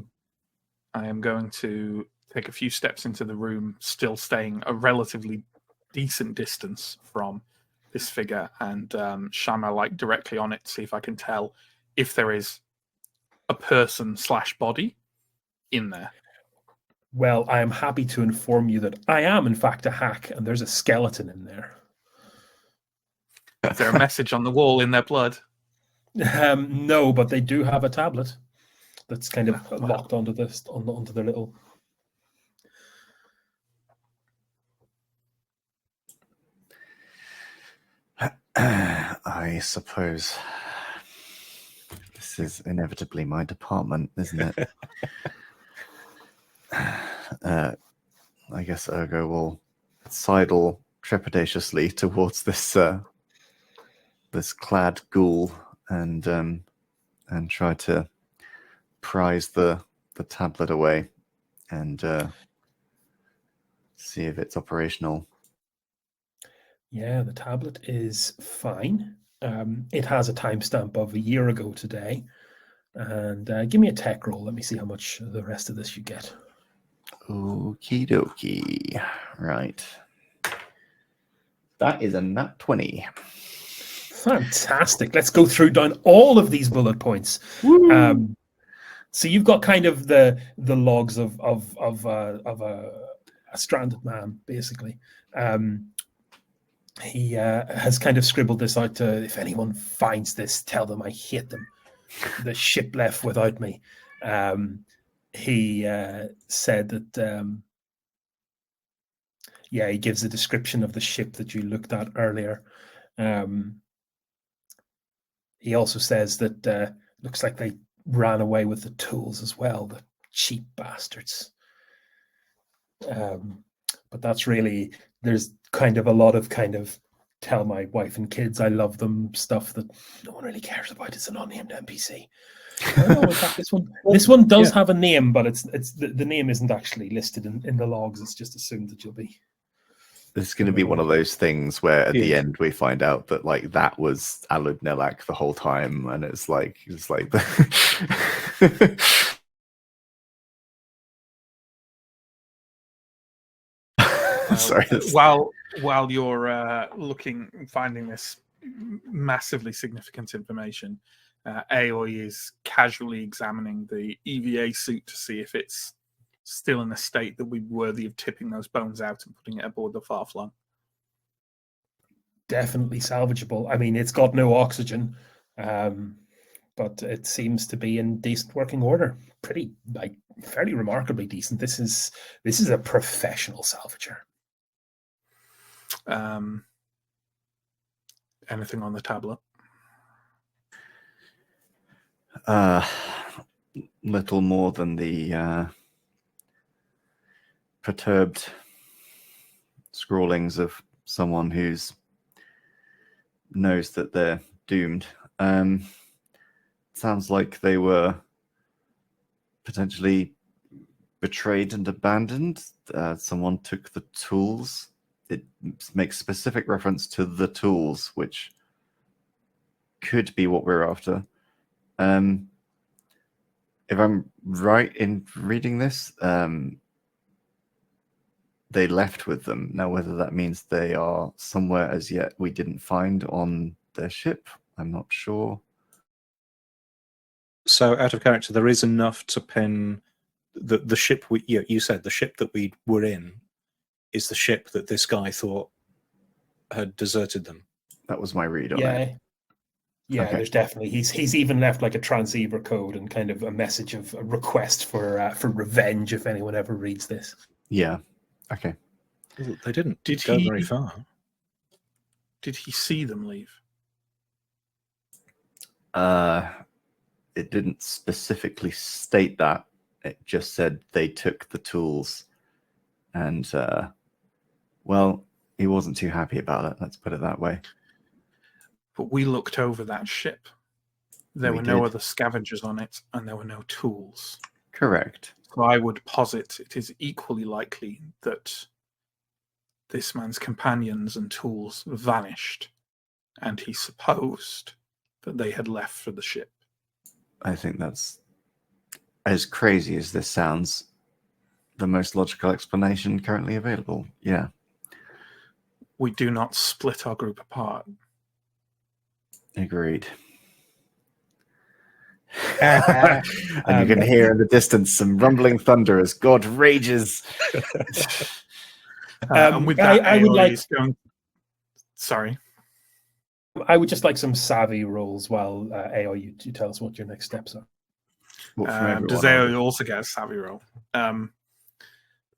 I am going to take a few steps into the room, still staying a relatively decent distance from this figure, and shine my light directly on it to see if I can tell if there is a person/body in there. Well, I am happy to inform you that I am, in fact, a hack, and there's a skeleton in there. Is there a message on the wall in their blood? No, but they do have a tablet that's kind of locked onto this onto their little. I suppose This is inevitably my department, isn't it? I guess Ergo will sidle trepidatiously towards this this clad ghoul and try to prise the tablet away and see if it's operational. Yeah, the tablet is fine. It has a timestamp of a year ago today. And give me a tech roll. Let me see how much the rest of this you get. Okie dokie. Right. That is a nat 20. Fantastic. Let's go through down all of these bullet points. So you've got kind of the logs of a stranded man, basically. He has kind of scribbled this out to, if anyone finds this, tell them I hate them. The ship left without me. He said that, he gives a description of the ship that you looked at earlier. He also says that looks like they ran away with the tools as well, the cheap bastards. But that's really, there's kind of a lot of kind of tell my wife and kids I love them stuff that no one really cares about. It's an unnamed NPC. In fact, this one does have a name, but it's the name isn't actually listed in the logs. It's just assumed that you'll be. This is going to be one of those things where at the end we find out that like that was Alud Nelak the whole time, and it's like the sorry. While you're finding this massively significant information, Aoi is casually examining the EVA suit to see if it's still in a state that would be worthy of tipping those bones out and putting it aboard the Farflung. Definitely salvageable. I mean, it's got no oxygen, but it seems to be in decent working order. Pretty, like, fairly remarkably decent. This is a professional salvager. Anything on the tablet? Little more than the perturbed scrawlings of someone who's knows that they're doomed. Sounds like they were potentially betrayed and abandoned. Someone took the tools. It makes specific reference to the tools, which could be what we're after. If I'm right in reading this, they left with them. Now, whether that means they are somewhere as yet we didn't find on their ship, I'm not sure. So, out of character, there is enough to pin the ship. You said the ship that we were in is the ship that this guy thought had deserted them. That was my read on it. Yeah, Okay. There's definitely he's even left like a transceiver code and kind of a message of a request for revenge if anyone ever reads this. Yeah. Okay. They didn't go very far. Did he see them leave? It didn't specifically state that. It just said they took the tools, and well, he wasn't too happy about it. Let's put it that way. But we looked over that ship. There were no other scavengers on it, and there were no tools. Correct. So I would posit it is equally likely that this man's companions and tools vanished, and he supposed that they had left for the ship. I think that's, as crazy as this sounds, the most logical explanation currently available. Yeah. We do not split our group apart. Agreed. And you can hear in the distance some rumbling thunder as God rages. And with that, I would like. Sorry. I would just like some savvy rolls while AO, you tell us what your next steps are. Does AO also get a savvy roll? While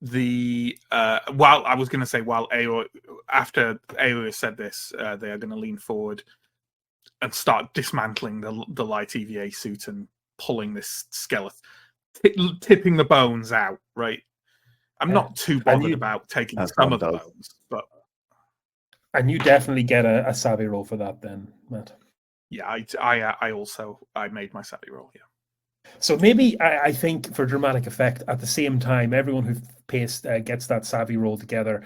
I was going to say, while AO, after AO has said this, they are going to lean forward. and start dismantling the light EVA suit and pulling this skeleton, tipping the bones out. Right. I'm not too bothered about taking some of the bones, but and you definitely get a savvy roll for that, then, Matt. Yeah, I made my savvy roll. Yeah. So maybe I think for dramatic effect, at the same time, everyone who gets that savvy roll together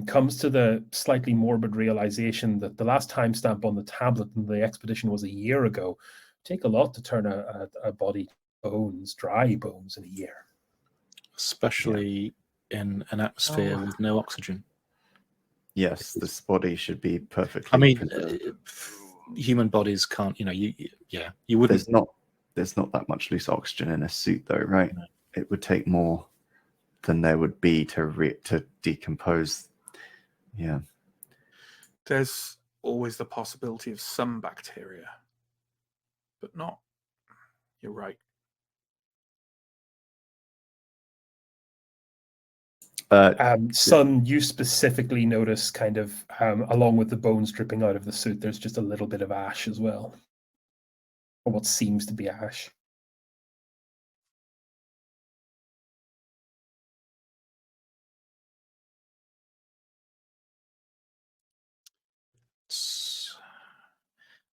comes to the slightly morbid realization that the last timestamp on the tablet in the expedition was a year ago. Take a lot to turn a body bones, dry bones, in a year. Especially in an atmosphere with no oxygen. Yes, this body should be perfectly. I mean, human bodies can't. You wouldn't. There's not that much loose oxygen in a suit, though, right? No. It would take more than there would be to decompose. Yeah. There's always the possibility of some bacteria, but not. You're right. Son, you specifically notice kind of, along with the bones dripping out of the suit, there's just a little bit of ash as well. Or what seems to be ash.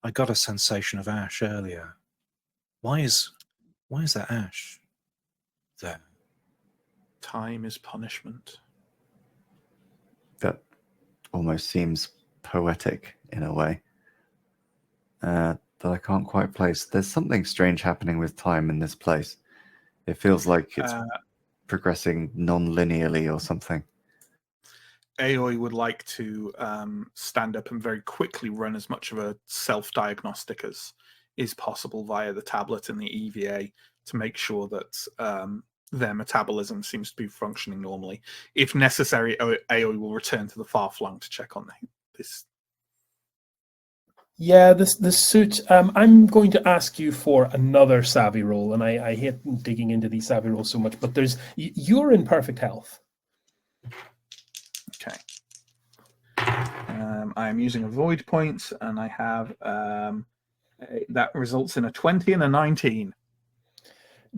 I got a sensation of ash earlier. Why is that ash there? Time is punishment. That almost seems poetic in a way that I can't quite place. There's something strange happening with time in this place. It feels like it's progressing non-linearly or something. Aoi would like to stand up and very quickly run as much of a self-diagnostic as is possible via the tablet and the EVA to make sure that their metabolism seems to be functioning normally. If necessary, Aoi will return to the far flung to check on this. Yeah, this suit. I'm going to ask you for another savvy roll, and I hate digging into these savvy rolls so much, but you're in perfect health. Okay. I am using a void point, and I have that results in a 20 and a 19.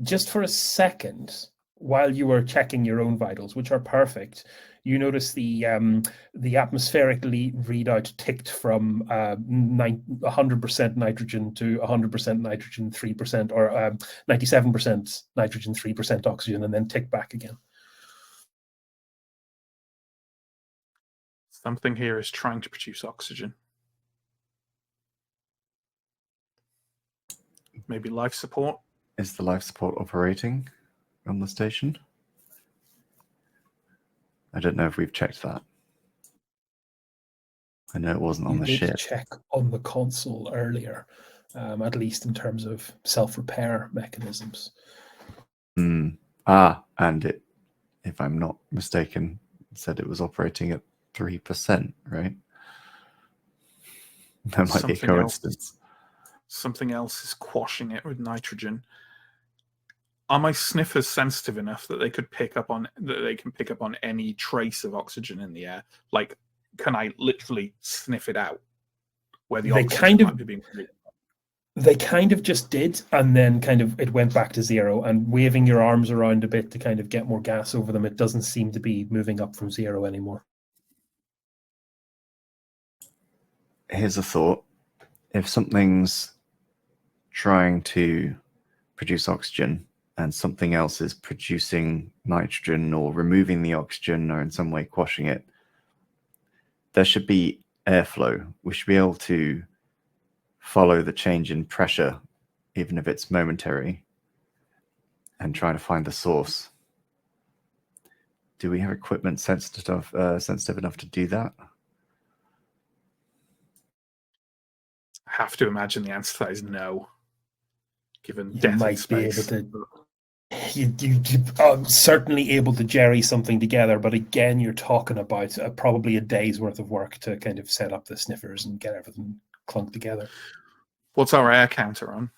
Just for a second, while you were checking your own vitals, which are perfect, you notice the atmospheric readout ticked from 100% nitrogen to 100% nitrogen 3%, or 97% nitrogen 3% oxygen, and then tick back again. Something here is trying to produce oxygen. Maybe life support? Is the life support operating on the station? I don't know if we've checked that. I know it wasn't on the ship. You did check on the console earlier, at least in terms of self-repair mechanisms. And it, if I'm not mistaken, said it was operating at 3%, right? That might be a coincidence. Something else is quashing it with nitrogen. Are my sniffers sensitive enough that they can pick up on any trace of oxygen in the air? Like, can I literally sniff it out where the oxygen might be being produced? They kind of just did, and then it went back to zero. And waving your arms around a bit to kind of get more gas over them, it doesn't seem to be moving up from zero anymore. Here's a thought. If something's trying to produce oxygen and something else is producing nitrogen or removing the oxygen or in some way quashing it, there should be airflow. We should be able to follow the change in pressure, even if it's momentary, and try to find the source. Do we have equipment sensitive enough to do that? I have to imagine the answer to that is no. Given you death might in space. Be able to. I'm certainly able to jerry something together, but again, you're talking about probably a day's worth of work to kind of set up the sniffers and get everything clunked together. What's our air counter on?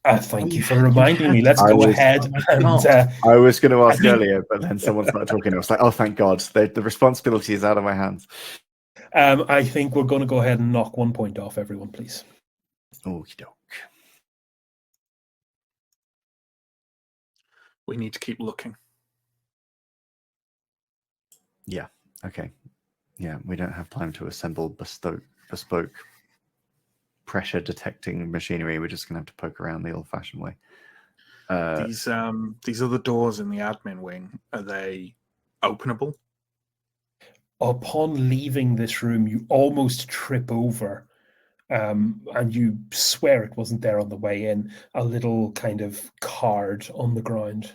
Thank you for reminding me. Let's go ahead. I was going to ask earlier, but then someone started talking. I was like, oh, thank God. The responsibility is out of my hands. I think we're going to go ahead and knock 1 point off everyone, please. Okie doke. We need to keep looking. Yeah. Okay. Yeah, we don't have time to assemble bespoke pressure detecting machinery. We're just going to have to poke around the old-fashioned way. These other doors in the admin wing, are they openable? Upon leaving this room, you almost trip over, and you swear it wasn't there on the way in, a little kind of card on the ground.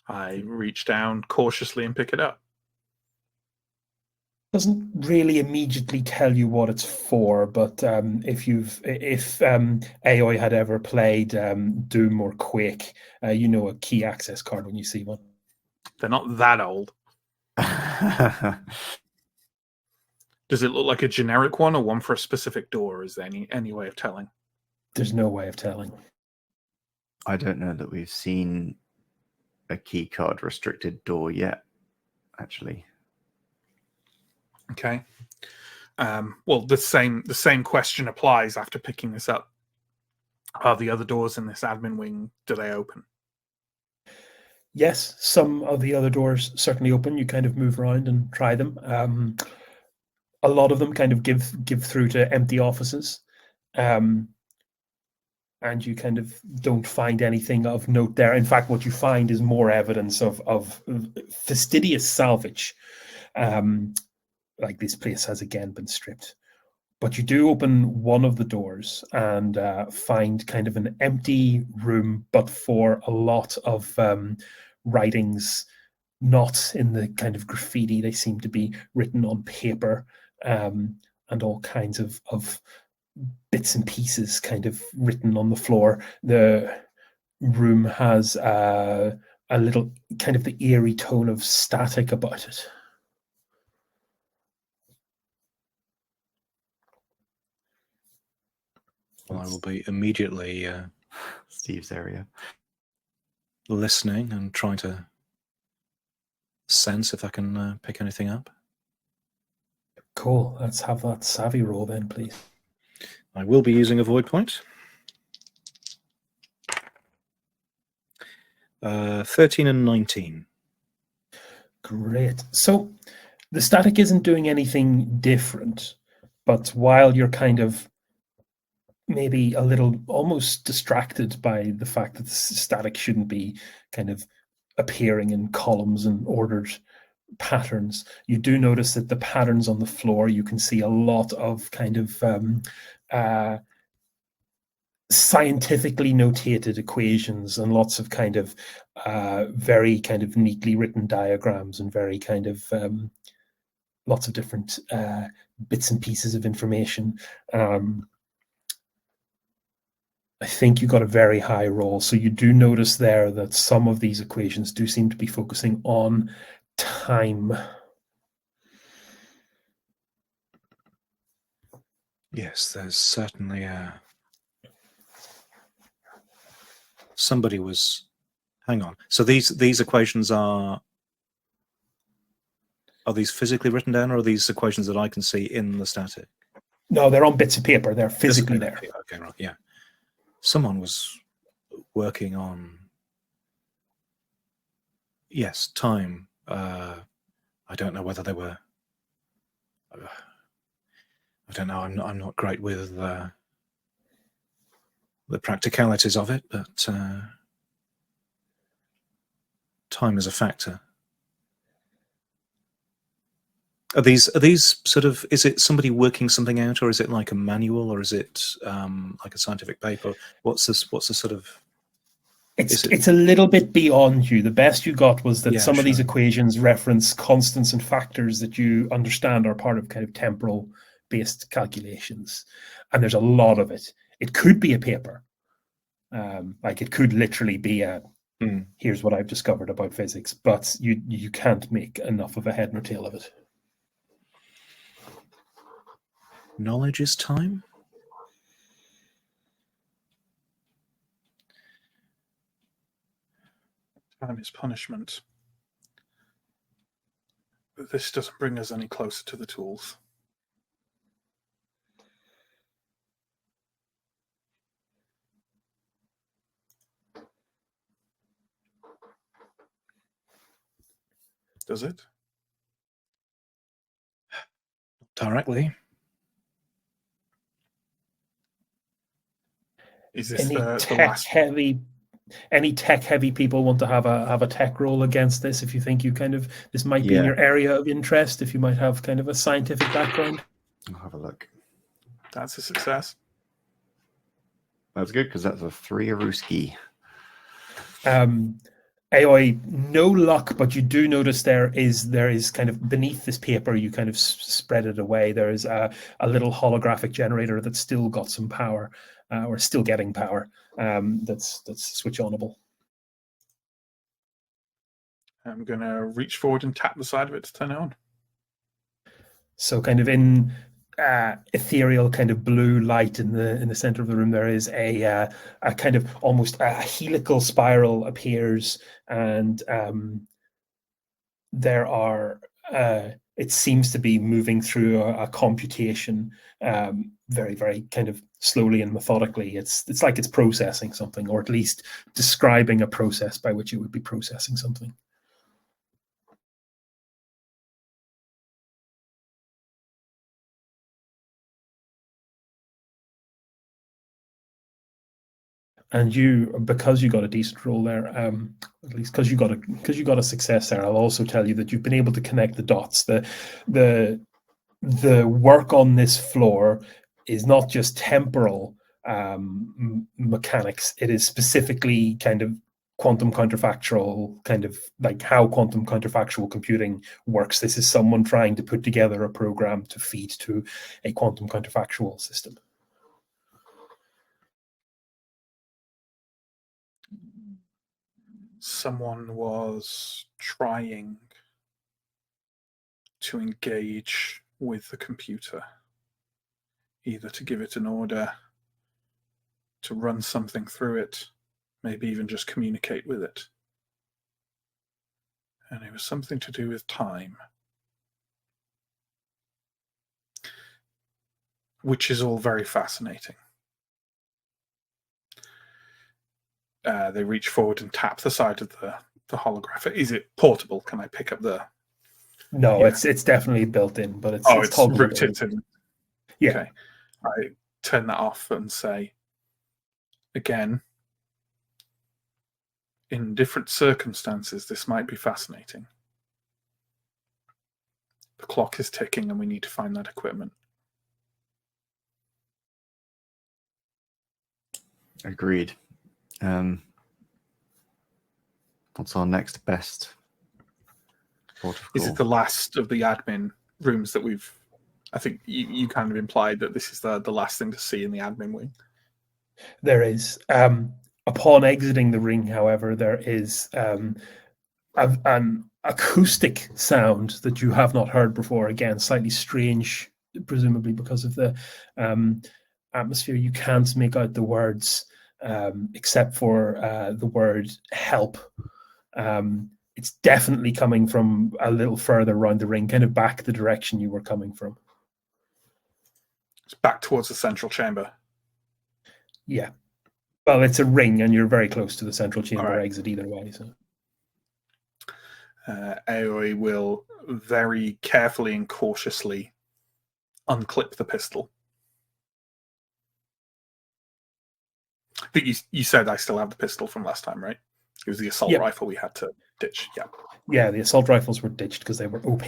I reach down cautiously and pick it up. Doesn't really immediately tell you what it's for, but if AOI had ever played Doom or Quake, you know a key access card when you see one. They're not that old. Does it look like a generic one or one for a specific door? Is there any way of telling? There's no way of telling. I don't know that we've seen a key card restricted door yet, actually. Okay. Well, the same question applies after picking this up. Are the other doors in this admin wing, do they open? Yes, some of the other doors certainly open. You kind of move around and try them. A lot of them kind of give through to empty offices, and you kind of don't find anything of note there. In fact, what you find is more evidence of fastidious salvage. Like this place has again been stripped. But you do open one of the doors and find kind of an empty room, but for a lot of writings, not in the kind of graffiti. They seem to be written on paper, and all kinds of bits and pieces kind of written on the floor. The room has a little kind of the eerie tone of static about it. Well, I will be immediately Steve's area. listening and trying to sense if I can pick anything up. Cool. Let's have that savvy roll then, please. I will be using a void point. 13 and 19. Great. So the static isn't doing anything different, but while you're kind of maybe a little almost distracted by the fact that the static shouldn't be kind of appearing in columns and ordered patterns, you do notice that the patterns on the floor, you can see a lot of kind of scientifically notated equations and lots of kind of very kind of neatly written diagrams and very kind of lots of different bits and pieces of information. I think you got a very high roll. So you do notice there that some of these equations do seem to be focusing on time. Yes, there's certainly somebody was. Hang on. So these equations are these physically written down, or are these equations that I can see in the static? No, they're on bits of paper. They're physically there. Okay, right, yeah. Someone was working on, yes, time. I don't know whether they were. I don't know. I'm not great with the practicalities of it, but time is a factor. Are these sort of? Is it somebody working something out, or is it like a manual, or is it like a scientific paper? What's this? What's the sort of? It's a little bit beyond you. The best you got was that some of these equations reference constants and factors that you understand are part of kind of temporal based calculations, and there's a lot of it. It could be a paper, like it could literally be a here's what I've discovered about physics, but you can't make enough of a head nor tail of it. Knowledge is time. Time is punishment. But this doesn't bring us any closer to the tools. Does it? Directly. Is this Any the tech last? heavy? Any tech heavy people want to have a tech roll against this? If you think you kind of this might be in Yeah. your area of interest, if you might have kind of a scientific background. I'll have a look. That's a success. That's good because that's a 3 Aruski. Aoi, no luck, but you do notice there is kind of beneath this paper, you kind of spread it away. There is a little holographic generator that's still got some power, or still getting power. That's switch onable. I'm going to reach forward and tap the side of it to turn it on. So kind of in ethereal kind of blue light in the center of the room, there is a kind of almost a helical spiral appears, and there are it seems to be moving through a computation very, very kind of slowly and methodically. It's like it's processing something, or at least describing a process by which it would be processing something. And you, because you got a decent roll there, at least because you got a success there, I'll also tell you that you've been able to connect the dots. The work on this floor is not just temporal mechanics; it is specifically kind of quantum counterfactual, kind of like how quantum counterfactual computing works. This is someone trying to put together a program to feed to a quantum counterfactual system. Someone was trying to engage with the computer, either to give it an order, to run something through it, maybe even just communicate with it. And it was something to do with time, which is all very fascinating. They reach forward and tap the side of the holograph. Is it portable? Can I pick up the... No, Yeah. it's definitely built in, but it's It's toggleable. rooted in. Yeah. Okay. I turn that off and say, again, in different circumstances, this might be fascinating. The clock is ticking and we need to find that equipment. Agreed. What's our next best port of call? Is it the last of the admin rooms that we've... I think you kind of implied that this is the last thing to see in the admin wing. There is. Upon exiting the ring, however, there is an acoustic sound that you have not heard before. Again, slightly strange, presumably because of the atmosphere. You can't make out the words except for the word help. It's definitely coming from a little further around the ring, kind of back the direction you were coming from. It's back towards the central chamber. Yeah. Well, it's a ring, and you're very close to the central chamber Right. exit either way. So, Aoi will very carefully and cautiously unclip the pistol. I think you said I still have the pistol from last time, right? It was the assault rifle we had to ditch. Yeah. Yeah, the assault rifles were ditched because they were OP.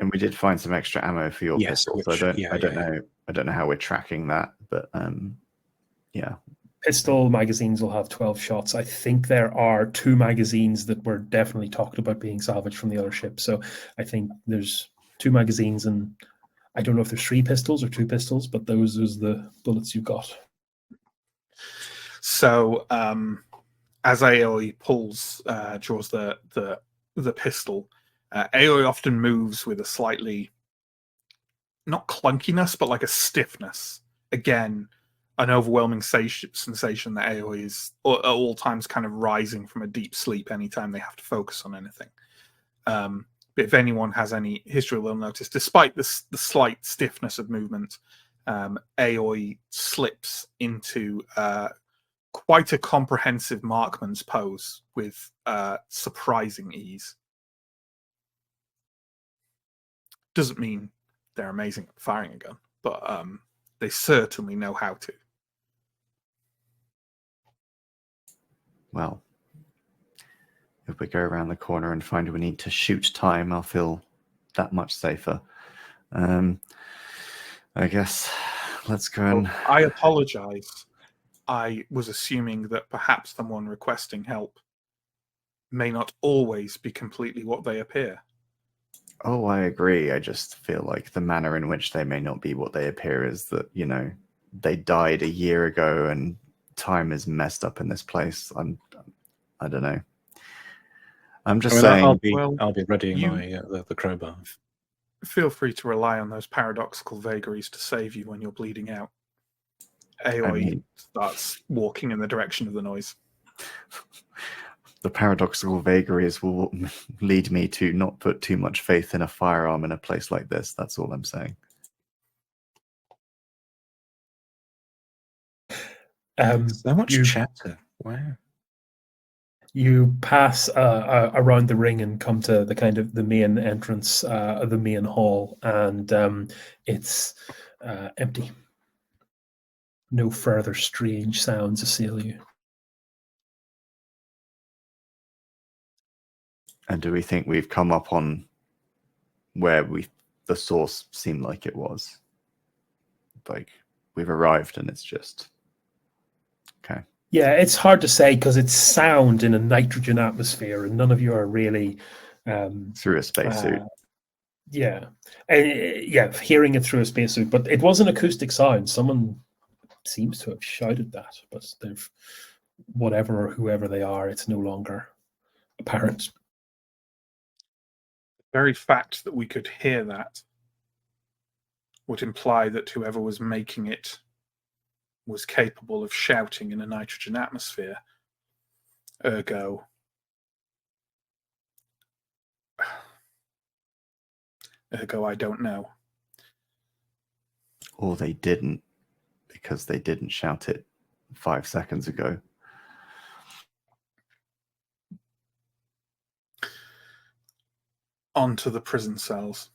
And we did find some extra ammo for your Yes, pistol. So I don't know how we're tracking that, but yeah. Pistol magazines will have 12 shots. I think there are 2 magazines that were definitely talked about being salvaged from the other ship. So I think there's 2 magazines, and I don't know if there's 3 pistols or 2 pistols, but those are the bullets you got. So as Aoi draws the pistol, Aoi often moves with a slightly, not clunkiness, but like a stiffness. Again, an overwhelming sensation that Aoi is at all times kind of rising from a deep sleep anytime they have to focus on anything. But if anyone has any history, they'll notice, despite the slight stiffness of movement, Aoi slips into quite a comprehensive marksman's pose with surprising ease. Doesn't mean they're amazing at firing a gun, but they certainly know how to. Well, if we go around the corner and find we need to shoot time, I'll feel that much safer. I guess let's go and... I apologize. I was assuming that perhaps someone requesting help may not always be completely what they appear. Oh, I agree. I just feel like the manner in which they may not be what they appear is that, you know, they died a year ago and time is messed up in this place. I don't know. I'm just saying... I'll be readying my the crowbar. Feel free to rely on those paradoxical vagaries to save you when you're bleeding out. Aoi starts walking in the direction of the noise. The paradoxical vagaries will lead me to not put too much faith in a firearm in a place like this. That's all I'm saying. So much chatter. Wow. You pass around the ring and come to the kind of the main entrance of the main hall, and it's empty. No further strange sounds assail you. And do we think we've come up on where the source seemed like it was? Like we've arrived and it's just... Okay. Yeah, it's hard to say because it's sound in a nitrogen atmosphere, and none of you are really through a spacesuit. Yeah, hearing it through a spacesuit, but it was an acoustic sound. Someone seems to have shouted that, but they've whatever or whoever they are, it's no longer apparent. The very fact that we could hear that would imply that whoever was making it was capable of shouting in a nitrogen atmosphere. Ergo, I don't know. Or they didn't, because they didn't shout it 5 seconds ago. Onto the prison cells.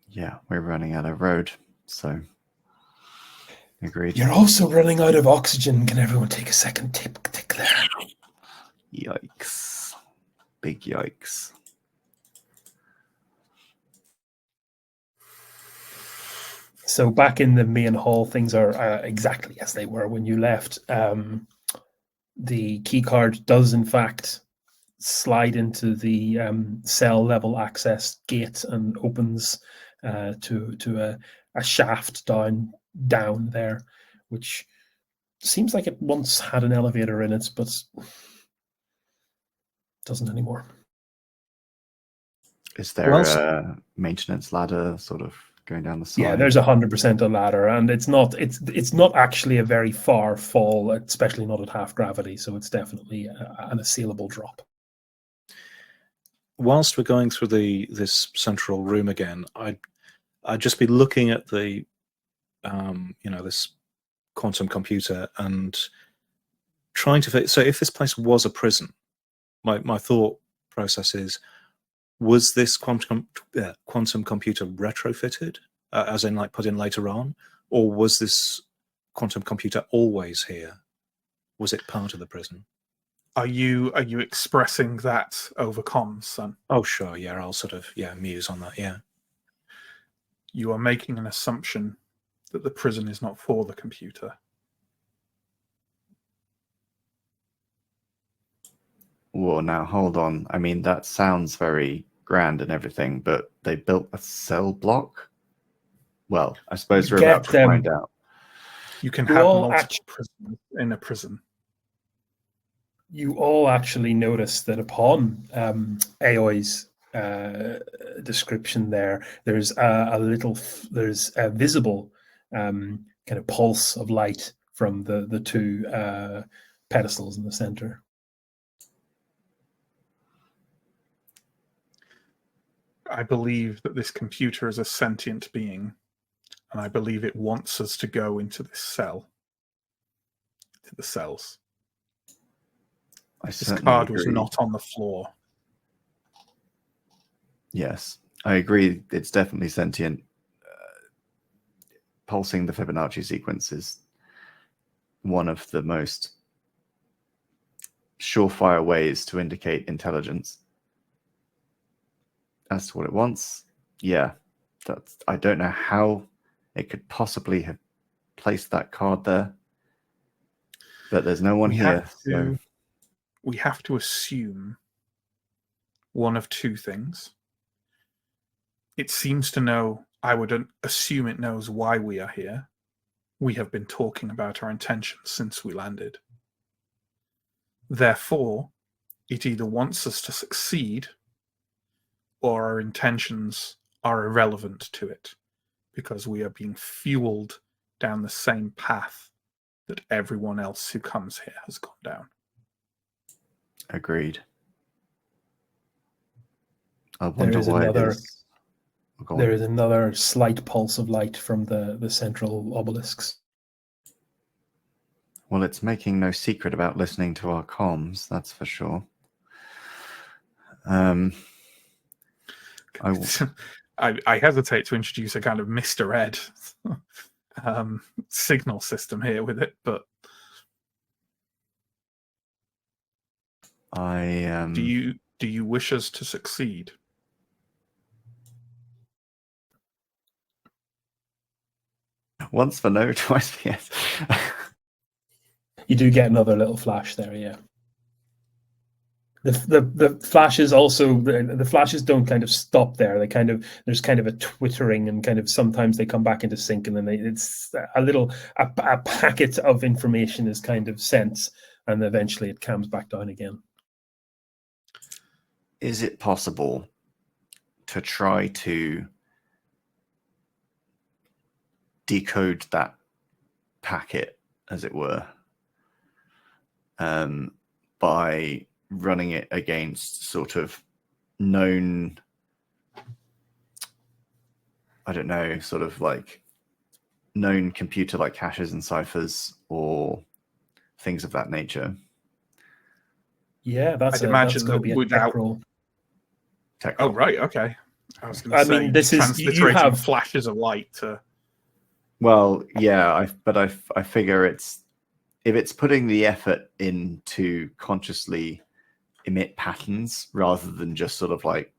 Yeah, we're running out of road, so... Agreed. You're also running out of oxygen. Can everyone take a second tick there? Yikes. Big yikes. So back in the main hall, things are exactly as they were when you left. The key card does, in fact, slide into the cell level access gate and opens to a shaft down there, which seems like it once had an elevator in it, but doesn't anymore. Is there a maintenance ladder sort of going down the side? Yeah, there's 100% a ladder, and it's not actually a very far fall, especially not at half gravity, so it's definitely an assailable drop. Whilst we're going through this central room again, I'd just be looking at the this quantum computer and trying to... So if this place was a prison, my thought process is, was this quantum computer retrofitted, as in like put in later on, or was this quantum computer always here? Was it part of the prison? Are you expressing that over comms, son? Oh, sure, yeah, I'll sort of muse on that, yeah. You are making an assumption that the prison is not for the computer. Well, now hold on. I mean, that sounds very grand and everything, but they built a cell block? Well, I suppose we're about to find out. You can have multiple prisoners in a prison. You all actually notice that upon Aoi's description there's a visible kind of pulse of light from the two pedestals in the center. I believe that this computer is a sentient being, and I believe it wants us to go into this cell. to the cells. I This certainly card was agree. not on the floor. Yes, I agree. It's definitely sentient. Pulsing the Fibonacci sequence is one of the most surefire ways to indicate intelligence. As to what it wants, yeah, I don't know how it could possibly have placed that card there, but there's no one here. We have to assume one of two things. It seems to know, I would assume it knows why we are here. We have been talking about our intentions since we landed. Therefore, it either wants us to succeed or our intentions are irrelevant to it because we are being fueled down the same path that everyone else who comes here has gone down. Agreed. I There wonder is why another. it is. Go on. There is another slight pulse of light from the central obelisks. Well, it's making no secret about listening to our comms, that's for sure. I hesitate to introduce a kind of Mr. Ed signal system here with it, but do you wish us to succeed? Once for no, twice for yes. You do get another little flash there, yeah. The flashes also the flashes don't kind of stop there. They there's kind of a twittering, and kind of sometimes they come back into sync, and then it's a packet of information is kind of sent, and eventually it calms back down again. Is it possible to try to decode that packet, as it were, by running it against sort of known, I don't know, sort of like known computer like hashes and ciphers or things of that nature? Yeah, that's I'd imagine going to be a without... tech roll. Tech Oh, roll. right, okay. I was going to say, mean, this is transliterating you have flashes of light to... Well, yeah, I figure if it's putting the effort into consciously emit patterns rather than just sort of like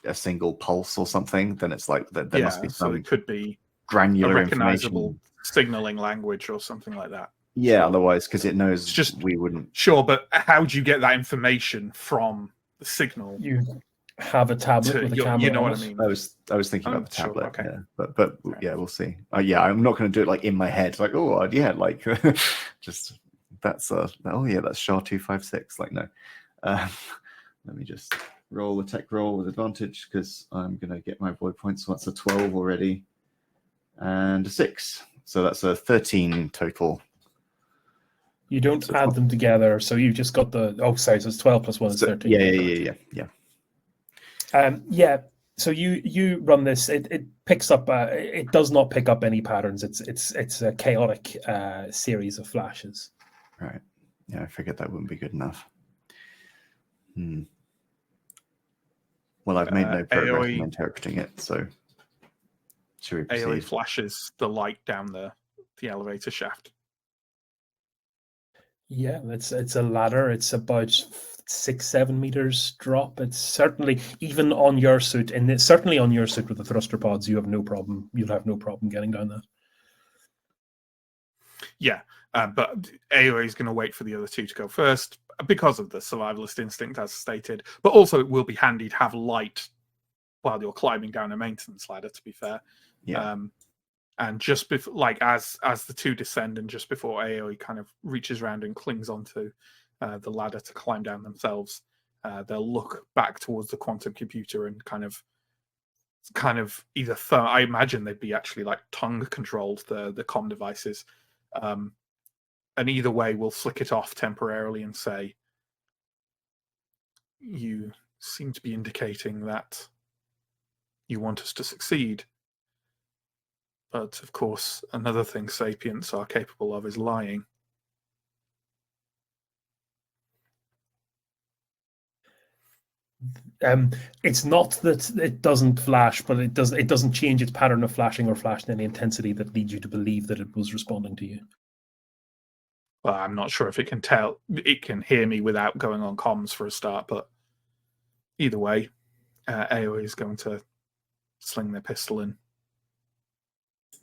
a single pulse or something, then it's like there must be some, so it could be granular a recognizable information signaling language or something like that. Yeah, Sure. Otherwise, because it knows It's just we wouldn't. Sure, but how do you get that information from the signal? You have a tablet with a camera. You know on what it. I mean? I was thinking about the Sure, tablet. okay. Yeah, but yeah, we'll see. Yeah, I'm not going to do it like in my head. Like, oh yeah, like just that's that's SHA-256. Like, no. Let me just roll the tech roll with advantage because I'm going to get my void points. So that's a 12 already, and a 6. So that's a 13 total. You don't add them together, so you've just got the. Oh, sorry, so it's 12 plus 1 is 13. Yeah. So you run this. It picks up. It does not pick up any patterns. It's a chaotic series of flashes. Right. Yeah, I figured that wouldn't be good enough. Well, I've made no progress in interpreting it, so should we proceed? AOE flashes the light down the elevator shaft. Yeah, it's a ladder. It's about 6-7 meters drop. It's certainly even on your suit, and it's certainly on your suit with the thruster pods. You have no problem. You'll have no problem getting down that. Yeah, but AOE is going to wait for the other two to go first because of the survivalist instinct, as stated. But also, it will be handy to have light while you're climbing down a maintenance ladder. To be fair, yeah. And just before, like as the two descend, and just before AOE kind of reaches around and clings onto the ladder to climb down themselves, they'll look back towards the quantum computer and kind of either I imagine they'd be actually like tongue controlled, the comm devices, and either way we'll flick it off temporarily and say, you seem to be indicating that you want us to succeed. But, of course, another thing sapients are capable of is lying. It's not that it doesn't flash, but it doesn't change its pattern of flashing or flash in any intensity that leads you to believe that it was responding to you. Well, I'm not sure if it can tell. It can hear me without going on comms for a start, but either way, AOE is going to sling their pistol in.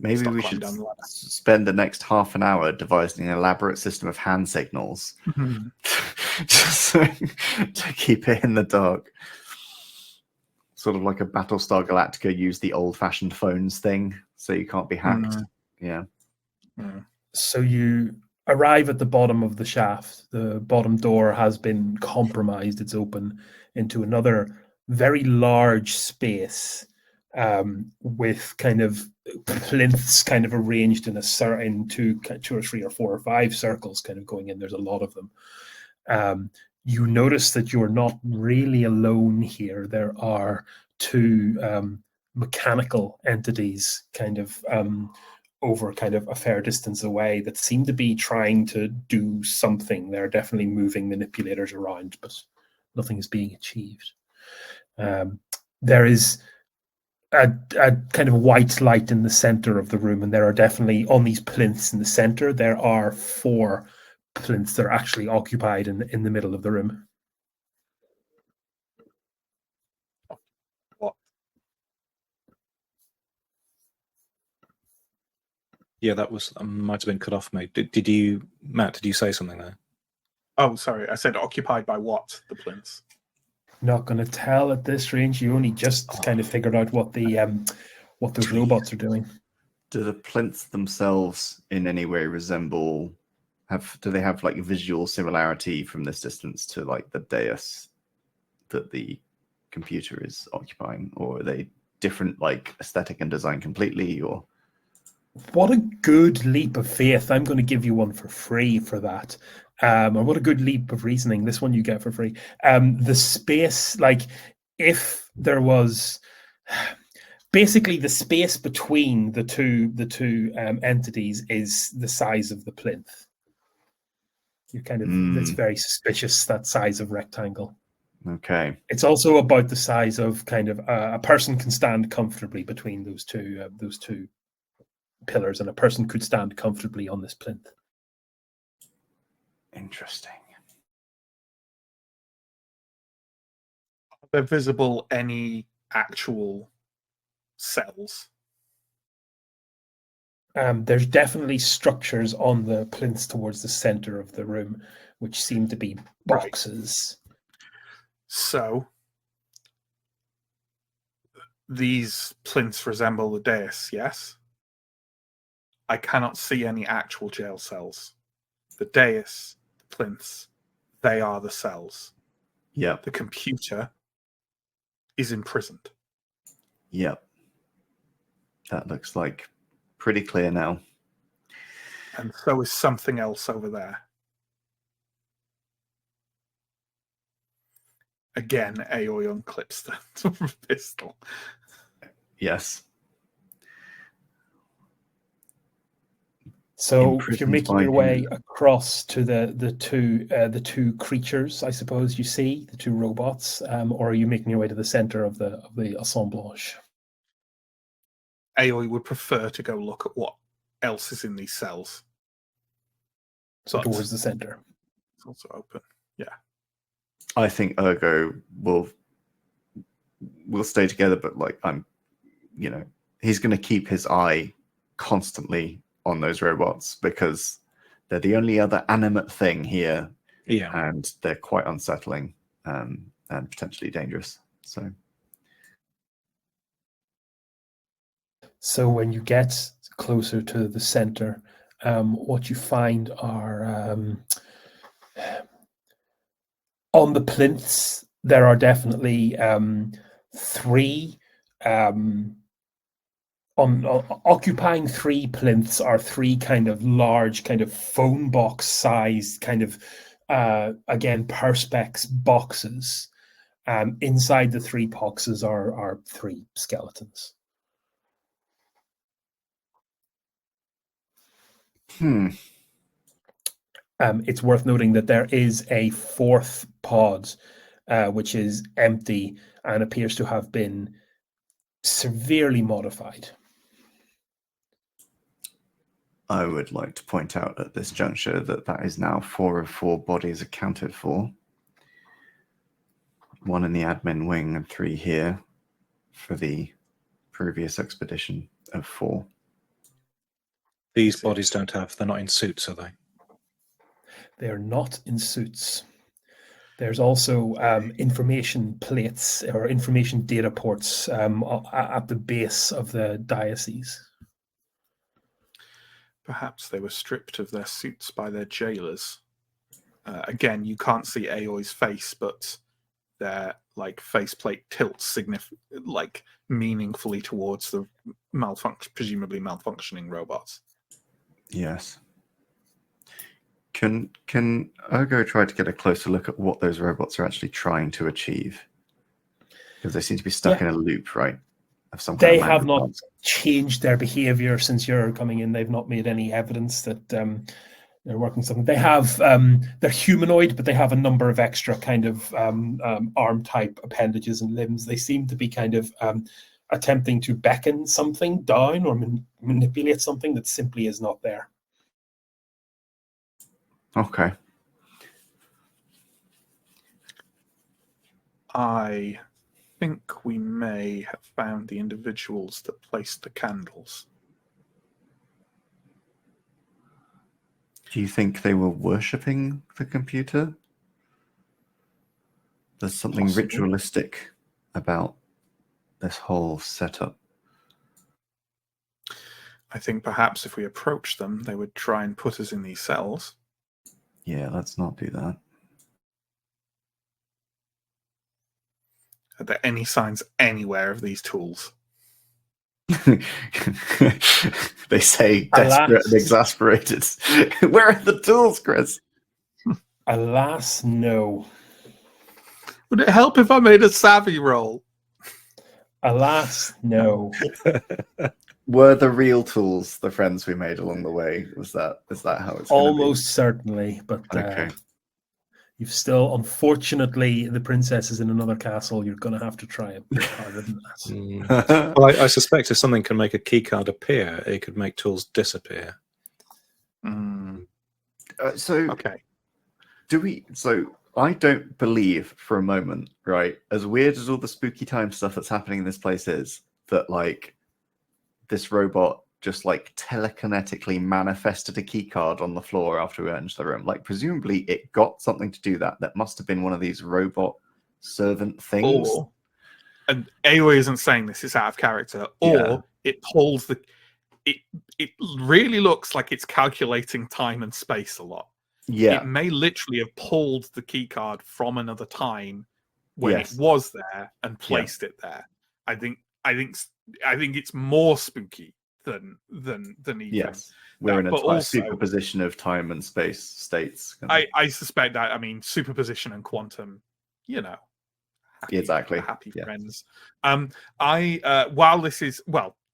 Maybe Start we climbing should down the ladder. spend the next half an hour devising an elaborate system of hand signals just to keep it in the dark. Sort of like a Battlestar Galactica use the old-fashioned phones thing, so you can't be hacked. Yeah. So you arrive at the bottom of the shaft. The bottom door has been compromised. It's open into another very large space with kind of plinths kind of arranged in two or three or four or five circles kind of going in. There's a lot of them. You notice that you're not really alone here. There are two mechanical entities kind of over kind of a fair distance away that seem to be trying to do something. They're definitely moving manipulators around, but nothing is being achieved. There is a kind of white light in the center of the room, and there are definitely, on these plinths in the center, there are 4 plinths that are actually occupied in the middle of the room. What? Yeah, that was might have been cut off, mate. Did you, Matt? Did you say something there? Oh, sorry. I said occupied by what? The plinths. Not going to tell at this range. You only just kind of figured out what those robots are doing. Do the plinths themselves in any way resemble? Do they have like visual similarity from this distance to like the dais that the computer is occupying, or are they different, like aesthetic and design completely? Or what a good leap of faith! I'm going to give you one for free for that. Or what a good leap of reasoning! This one you get for free. The space, like if there was. Basically, the space between the two entities is the size of the plinth. You kind of it's very suspicious, that size of rectangle. Okay. It's also about the size of kind of a person can stand comfortably between those two pillars, and a person could stand comfortably on this plinth. Interesting. Are there visible any actual cells? There's definitely structures on the plinths towards the center of the room, which seem to be boxes. Right. So these plinths resemble the dais, yes? I cannot see any actual jail cells. The dais, the plinths, they are the cells. Yep. The computer is imprisoned. Yep. That looks like pretty clear now. And so is something else over there. Again, Aoi unclips the pistol. Yes. So if you're Imprisoned making by your way who? across to the two creatures, I suppose you see the two robots, or are you making your way to the center of the assemblage? Aoi would prefer to go look at what else is in these cells. So But towards the center. it's also open. Yeah. I think Ergo will stay together, but like he's going to keep his eye constantly on those robots because they're the only other animate thing here. Yeah. And they're quite unsettling and potentially dangerous. So when you get closer to the center, what you find are on the plinths, there are definitely 3 occupying 3 plinths are 3 kind of large, kind of phone box sized, kind of again perspex boxes. Inside the 3 boxes are 3 skeletons. It's worth noting that there is a 4th pod which is empty and appears to have been severely modified. I would like to point out at this juncture that that is now 4 of 4 bodies accounted for. 1 in the admin wing and 3 here for the previous expedition of 4. These bodies they're not in suits, are they? They're not in suits. There's also information plates or information data ports at the base of the diocese. Perhaps they were stripped of their suits by their jailers. Again, you can't see Aoi's face, but their faceplate tilts meaningfully towards the presumably malfunctioning robots. Yes. Can Ergo try to get a closer look at what those robots are actually trying to achieve? Because they seem to be stuck in a loop, right? Of some kind They of have not manual changed their behavior since you're coming in. They've not made any evidence that they're working something. They have they're humanoid, but they have a number of extra kind of arm type appendages and limbs. They seem to be kind of attempting to beckon something down or manipulate something that simply is not there. Okay. I think we may have found the individuals that placed the candles. Do you think they were worshipping the computer? There's something Possibly. ritualistic about this whole setup. I think perhaps if we approach them, they would try and put us in these cells. Yeah, let's not do that. Are there any signs anywhere of these tools? They say desperate and exasperated. Where are the tools, Chris? Alas, no. Would it help if I made a savvy roll? Alas, no. Were the real tools the friends we made along the way? Is that how it's almost certainly, but okay. You've still, unfortunately, the princess is in another castle. You're going to have to try a bit harder than that. Well, I suspect if something can make a keycard appear, it could make tools disappear. Okay. So I don't believe for a moment, right? As weird as all the spooky time stuff that's happening in this place is, that this robot just telekinetically manifested a key card on the floor after we entered the room. Presumably it got something to do that. That must have been one of these robot servant things. And Aoi isn't saying this, it's out of character. Or it pulls it really looks like it's calculating time and space a lot. Yeah. It may literally have pulled the key card from another time when it was there and placed it there. I think it's more spooky than even. Yes, we're in a superposition of time and space states. I suspect that. I mean, superposition and quantum. Happy friends. While this is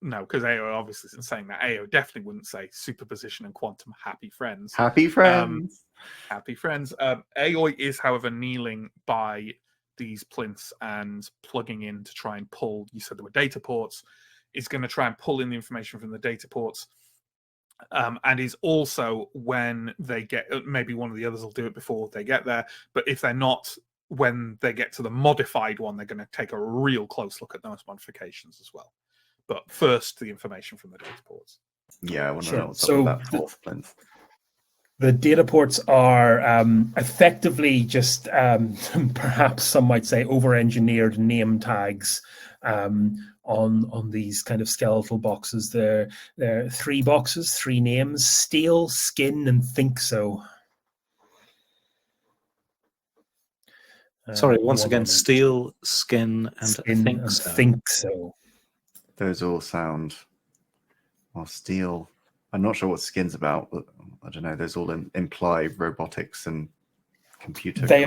no, because AO obviously isn't saying that. AO definitely wouldn't say superposition and quantum happy friends. Happy friends. Happy friends. Aoi is, however, kneeling by these plinths and plugging in to try and pull. You said there were data ports. Is going to try and pull in the information from the data ports, and is also, when they get, maybe one of the others will do it before they get there, but if they're not, when they get to the modified one, they're going to take a real close look at those modifications as well. But first, the information from the data ports. Yeah, I want to know what's up with that fourth plinth. The data ports are effectively just, perhaps some might say, over-engineered name tags on these kind of skeletal boxes. There are 3 boxes, 3 names: Steel, Skin, and Think So. Sorry, once again, Steel, Skin, and Think So. Those all sound... Well, Steel... I'm not sure what Skin's about, but I don't know. Those all imply robotics and computer. They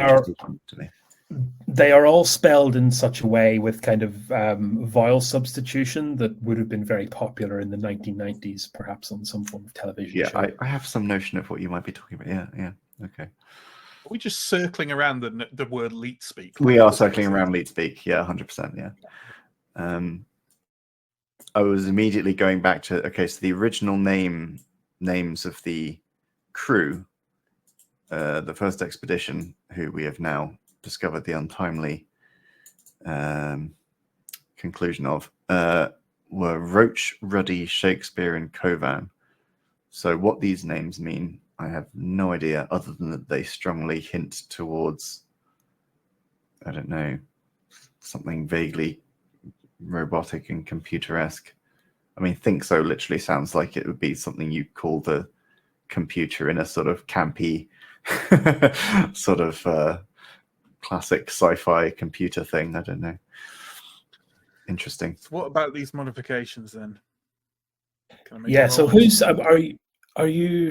are all spelled in such a way with kind of vowel substitution that would have been very popular in the 1990s, perhaps on some form of television show. I have some notion of what you might be talking about. Yeah. Okay. we just circling around the word leet speak? We are circling around leet speak. Yeah, 100%. Yeah. I was immediately going back to so the original names of the crew, the first expedition, who we have now discovered the untimely conclusion of, were Roach, Ruddy, Shakespeare, and Kovan. So what these names mean, I have no idea, other than that they strongly hint towards, I don't know, something vaguely robotic and computer-esque. I mean, think so literally sounds like it would be something you call the computer in a sort of campy, sort of classic sci-fi computer thing. I don't know. Interesting. So what about these modifications then? Can I make Yeah. a So roll? who's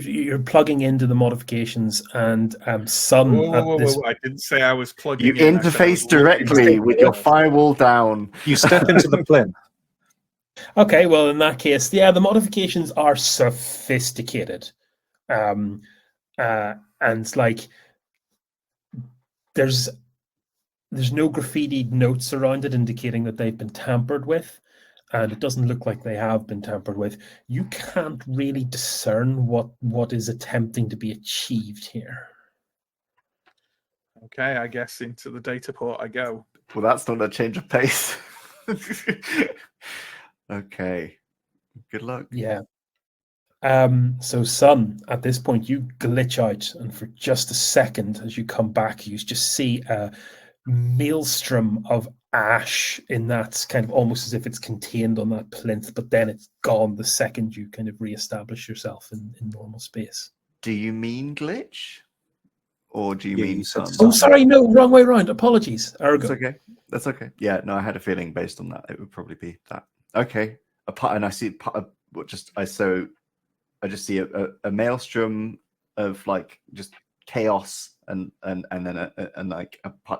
you're plugging into the modifications and Sun Whoa, at this. I didn't say I was plugging You in. I said I was interface looking directly at with it. your firewall down. You step into the plinth. Okay, well in that case, yeah, the modifications are sophisticated, and like there's no graffitied notes around it indicating that they've been tampered with, and it doesn't look like they have been tampered with. You can't really discern what is attempting to be achieved here. Okay, I guess into the data port I go. Well, that's not a change of pace. Okay. Good luck. Yeah. So Sun, at this point, you glitch out, and for just a second, as you come back, you just see a maelstrom of ash in that kind of almost as if it's contained on that plinth, but then it's gone the second you kind of reestablish yourself in normal space. Do you mean glitch? Or do you Yeah, mean you said sun? sun. Oh, sorry, no, wrong way around. Apologies. Ergo. That's okay. That's okay. Yeah, no, I had a feeling based on that it would probably be that. Okay. And I see what I just see a maelstrom of like just chaos and then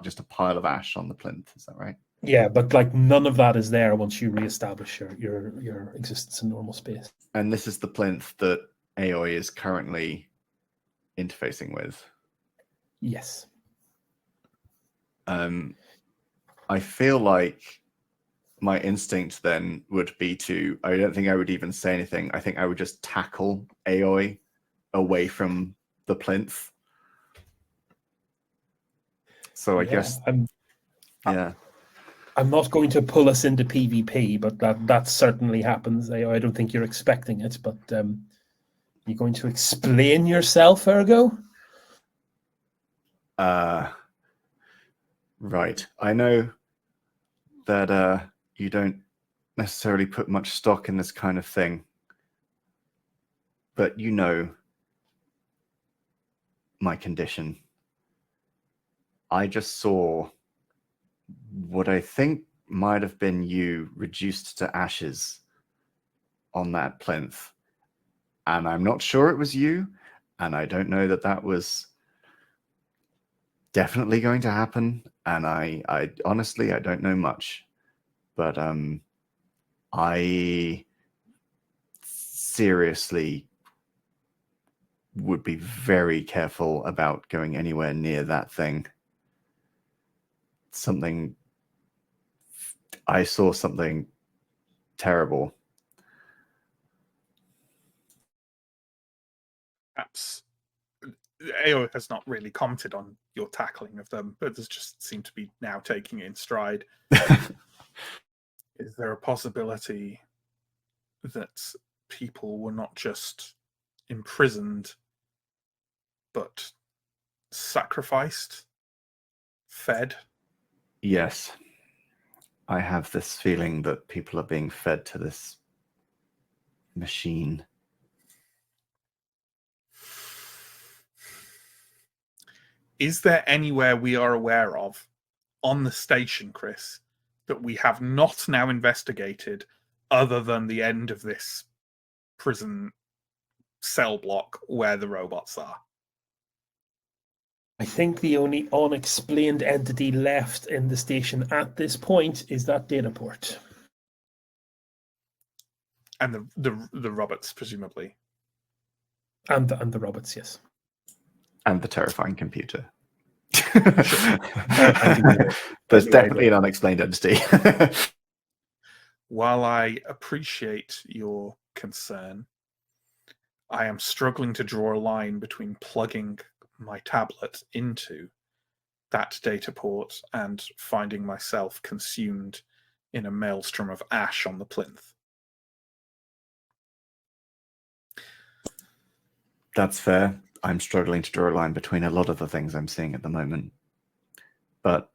just a pile of ash on the plinth. Is that right? Yeah, but like none of that is there once you reestablish your existence in normal space. And this is the plinth that Aoi is currently interfacing with. Yes. I feel like my instinct then would be I don't think I would even say anything. I think I would just tackle Aoi away from the plinth. So I guess, I'm not going to pull us into PvP, but that certainly happens. I don't think you're expecting it, but you're going to explain yourself, Ergo? Right. I know that you don't necessarily put much stock in this kind of thing, but you know my condition. I just saw what I think might have been you reduced to ashes on that plinth. And I'm not sure it was you, and I don't know that was definitely going to happen. And I honestly, I don't know much. But I seriously would be very careful about going anywhere near that thing. I saw something terrible. Perhaps AO has not really commented on your tackling of them, but does just seem to be now taking it in stride. Is there a possibility that people were not just imprisoned, but sacrificed, fed? Yes. I have this feeling that people are being fed to this machine. Is there anywhere we are aware of on the station, Chris, that we have not now investigated other than the end of this prison cell block where the robots are? I think the only unexplained entity left in the station at this point is that data port. And the robots, presumably. And the robots, yes. And the terrifying computer. There's Anyway, definitely an unexplained entity. while I appreciate your concern, I am struggling to draw a line between plugging my tablet into that data port and finding myself consumed in a maelstrom of ash on the plinth. That's fair. I'm struggling to draw a line between a lot of the things I'm seeing at the moment. But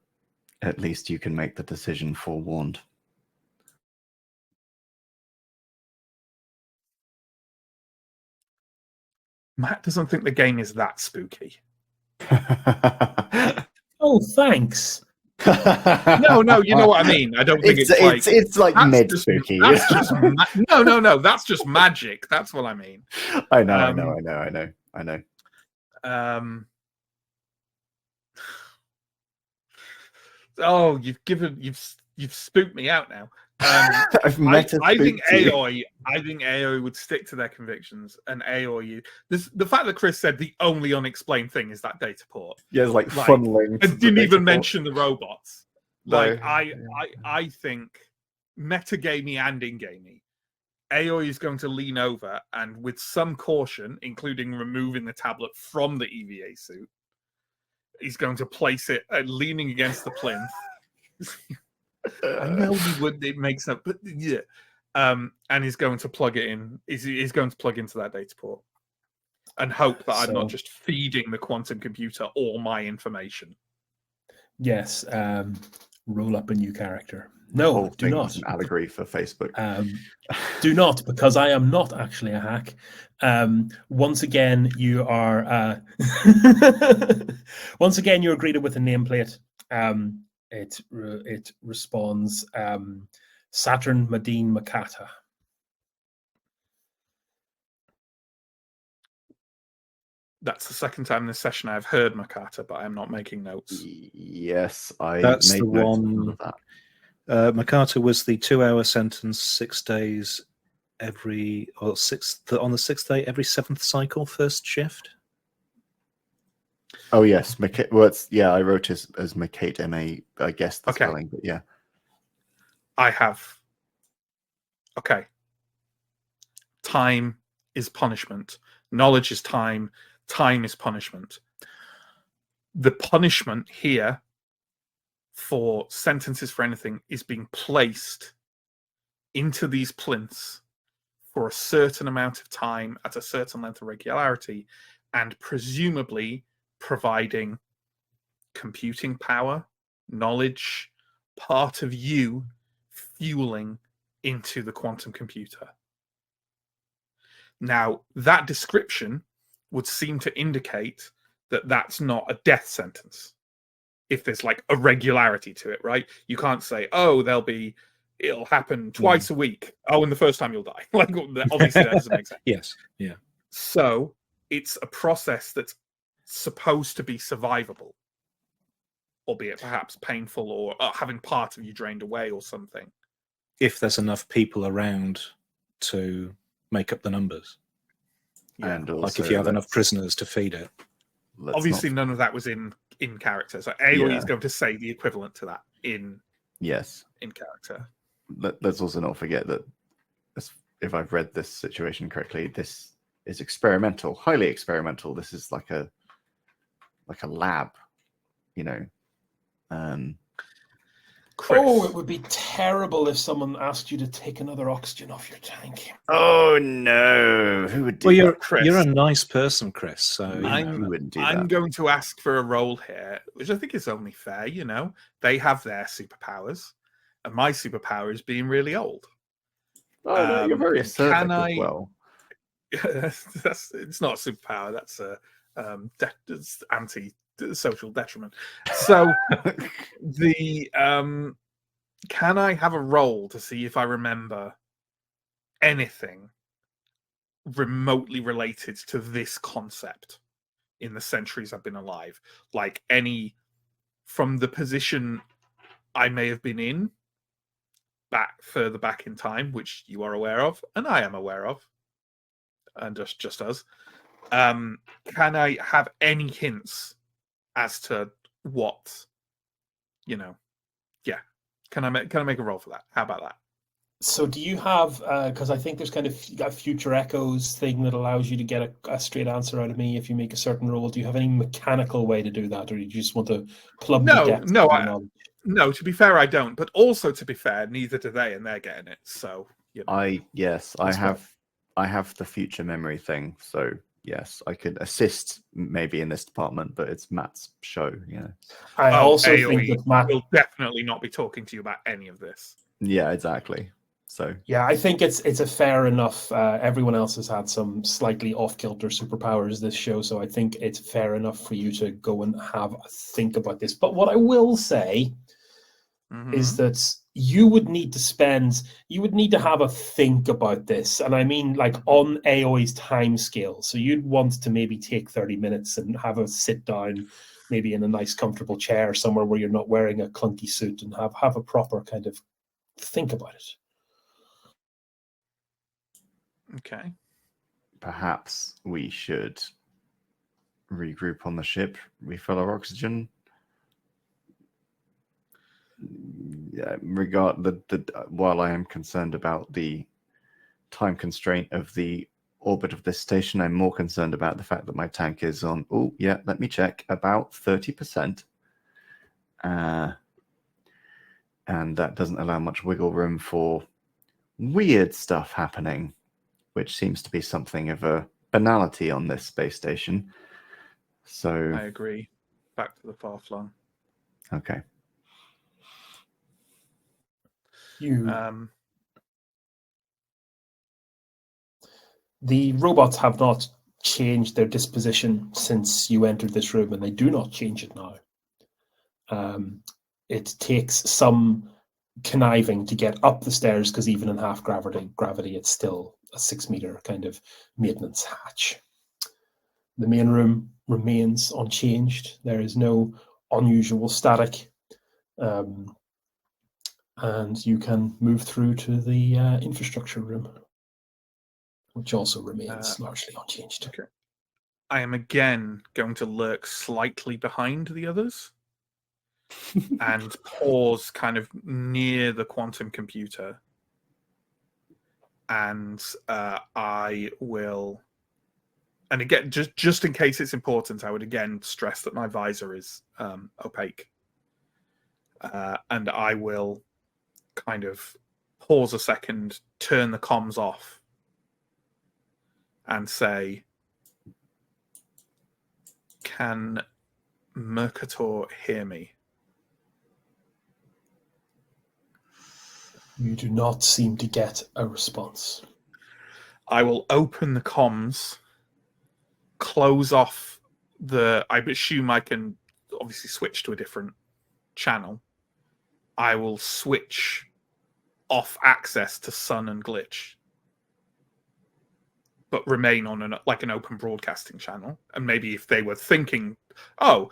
at least you can make the decision forewarned. Matt doesn't think the game is that spooky. Oh, thanks. No, you know what I mean. I don't think it's like that's mid just- spooky. That's just no. That's just magic. That's what I mean. I know. Oh, you've spooked me out now. I've I think meta-spooked you. I think Aoi would stick to their convictions, and Aoi, the fact that Chris said the only unexplained thing is that data port. Yeah, it's like Like, funneling. and didn't even mention the robots. No. Like I think metagamey and in-gamey, Aoi is going to lean over and with some caution, including removing the tablet from the EVA suit, he's going to place it leaning against the plinth. I know he would. It makes up, but yeah. And he's going to plug it in. He's going to plug into that data port and hope that I'm not just feeding the quantum computer all my information. Yes. Roll up a new character. No, do not. An allegory for Facebook. Do not, because I am not actually a hack. Once again, you are. Once again, you're greeted with a nameplate. It responds Saturn Madine Makata. That's the second time in this session I've heard Makata, but I'm not making notes. Yes, That's made the notes one. of that. Makata was the 2-hour sentence, 6 days on the sixth day, every 7th cycle, first shift. Oh yes, I wrote as Makate, M-A, I guess the spelling, but yeah. I have. Okay. Time is punishment. Knowledge is time. Time is punishment. The punishment here for sentences for anything is being placed into these plinths for a certain amount of time at a certain length of regularity, and presumably providing computing power, knowledge, part of you fueling into the quantum computer. Now, that description would seem to indicate that that's not a death sentence. If there's like a regularity to it, right? You can't say, oh, it'll happen twice a week. Oh, and the first time you'll die. Like, obviously that doesn't make sense. Yes, yeah. So it's a process that's supposed to be survivable, albeit perhaps painful or having part of you drained away or something. If there's enough people around to make up the numbers. Yeah. And also, like if you have enough prisoners to feed it. Obviously, none of that was in character. So Aoi is going to say the equivalent to that in character. Let's also not forget that, if I've read this situation correctly, this is experimental, highly experimental. This is like a lab, Chris. Oh, it would be terrible if someone asked you to take another oxygen off your tank. Oh no! Who would do that? Chris. You're a nice person, Chris. So you wouldn't do that. I'm going to ask for a role here, which I think is only fair. They have their superpowers, and my superpower is being really old. Oh no, you're very assertive as well. It's not a superpower. That's it's anti-social detriment. So can I have a roll to see if I remember anything remotely related to this concept in the centuries I've been alive? Like any from the position I may have been in further back in time, which you are aware of, and I am aware of, and just us. Can I have any hints as to what, yeah. Can I make a roll for that? How about that? So do you have, because I think there's kind of a future echoes thing that allows you to get a straight answer out of me if you make a certain roll. Do you have any mechanical way to do that, or do you just want to plumb the depths of your knowledge? No, to be fair, I don't. But also, to be fair, neither do they, and they're getting it. So, I have the future memory thing, so yes, I could assist maybe in this department, but it's Matt's show, I also AOE think that Matt will definitely not be talking to you about any of this. Yeah, exactly. So yeah, I think it's a fair enough. Everyone else has had some slightly off-kilter superpowers this show, so I think it's fair enough for you to go and have a think about this. But what I will say is that you would need to have a think about this, and I mean like on AOE's time scale. So you'd want to maybe take 30 minutes and have a sit down, maybe in a nice comfortable chair somewhere where you're not wearing a clunky suit, and have a proper kind of think about it. Okay. perhaps we should regroup on the ship, refill our oxygen. Yeah, while I am concerned about the time constraint of the orbit of this station, I'm more concerned about the fact that my tank is on, let me check, about 30%. And that doesn't allow much wiggle room for weird stuff happening, which seems to be something of a banality on this space station. So I agree. Back to the far flung. Okay. The robots have not changed their disposition since you entered this room, and they do not change it now. It takes some conniving to get up the stairs, because even in half gravity, it's still a 6-meter kind of maintenance hatch. The main room remains unchanged. There is no unusual static. And you can move through to the infrastructure room, which also remains largely unchanged. Okay. I am again going to lurk slightly behind the others and pause kind of near the quantum computer. And I will... And again, just in case it's important, I would again stress that my visor is opaque. And I will kind of pause a second, turn the comms off, and say, can Mercator hear me? You do not seem to get a response. I will open the comms, close off I assume I can obviously switch to a different channel. I will switch off access to Sun and Glitch, but remain on an open broadcasting channel. And maybe if they were thinking, AO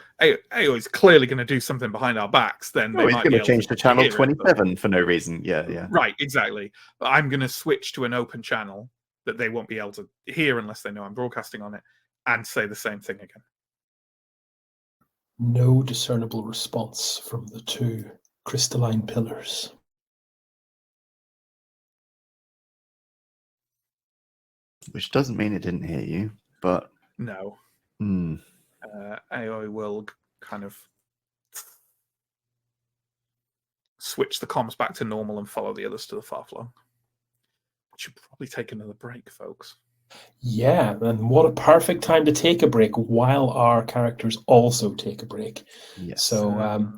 is clearly going to do something behind our backs, then they might going be to change to channel 27 it, for no reason. Yeah. Right, exactly. But I'm going to switch to an open channel that they won't be able to hear unless they know I'm broadcasting on it, and say the same thing again. No discernible response from the two crystalline pillars. Which doesn't mean it didn't hear you, but... No. AI will kind of switch the comms back to normal and follow the others to the far flung. Should probably take another break, folks. Yeah, and what a perfect time to take a break while our characters also take a break. Yes. So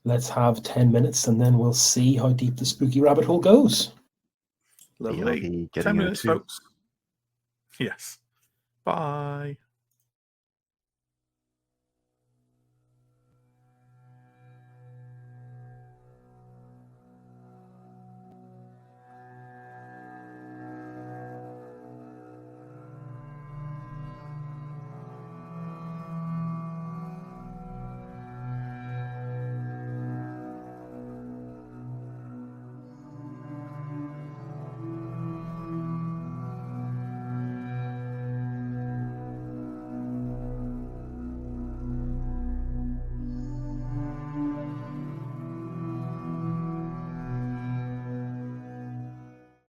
let's have 10 minutes and then we'll see how deep the spooky rabbit hole goes. Lovely. 10 minutes, folks. Yes. Bye.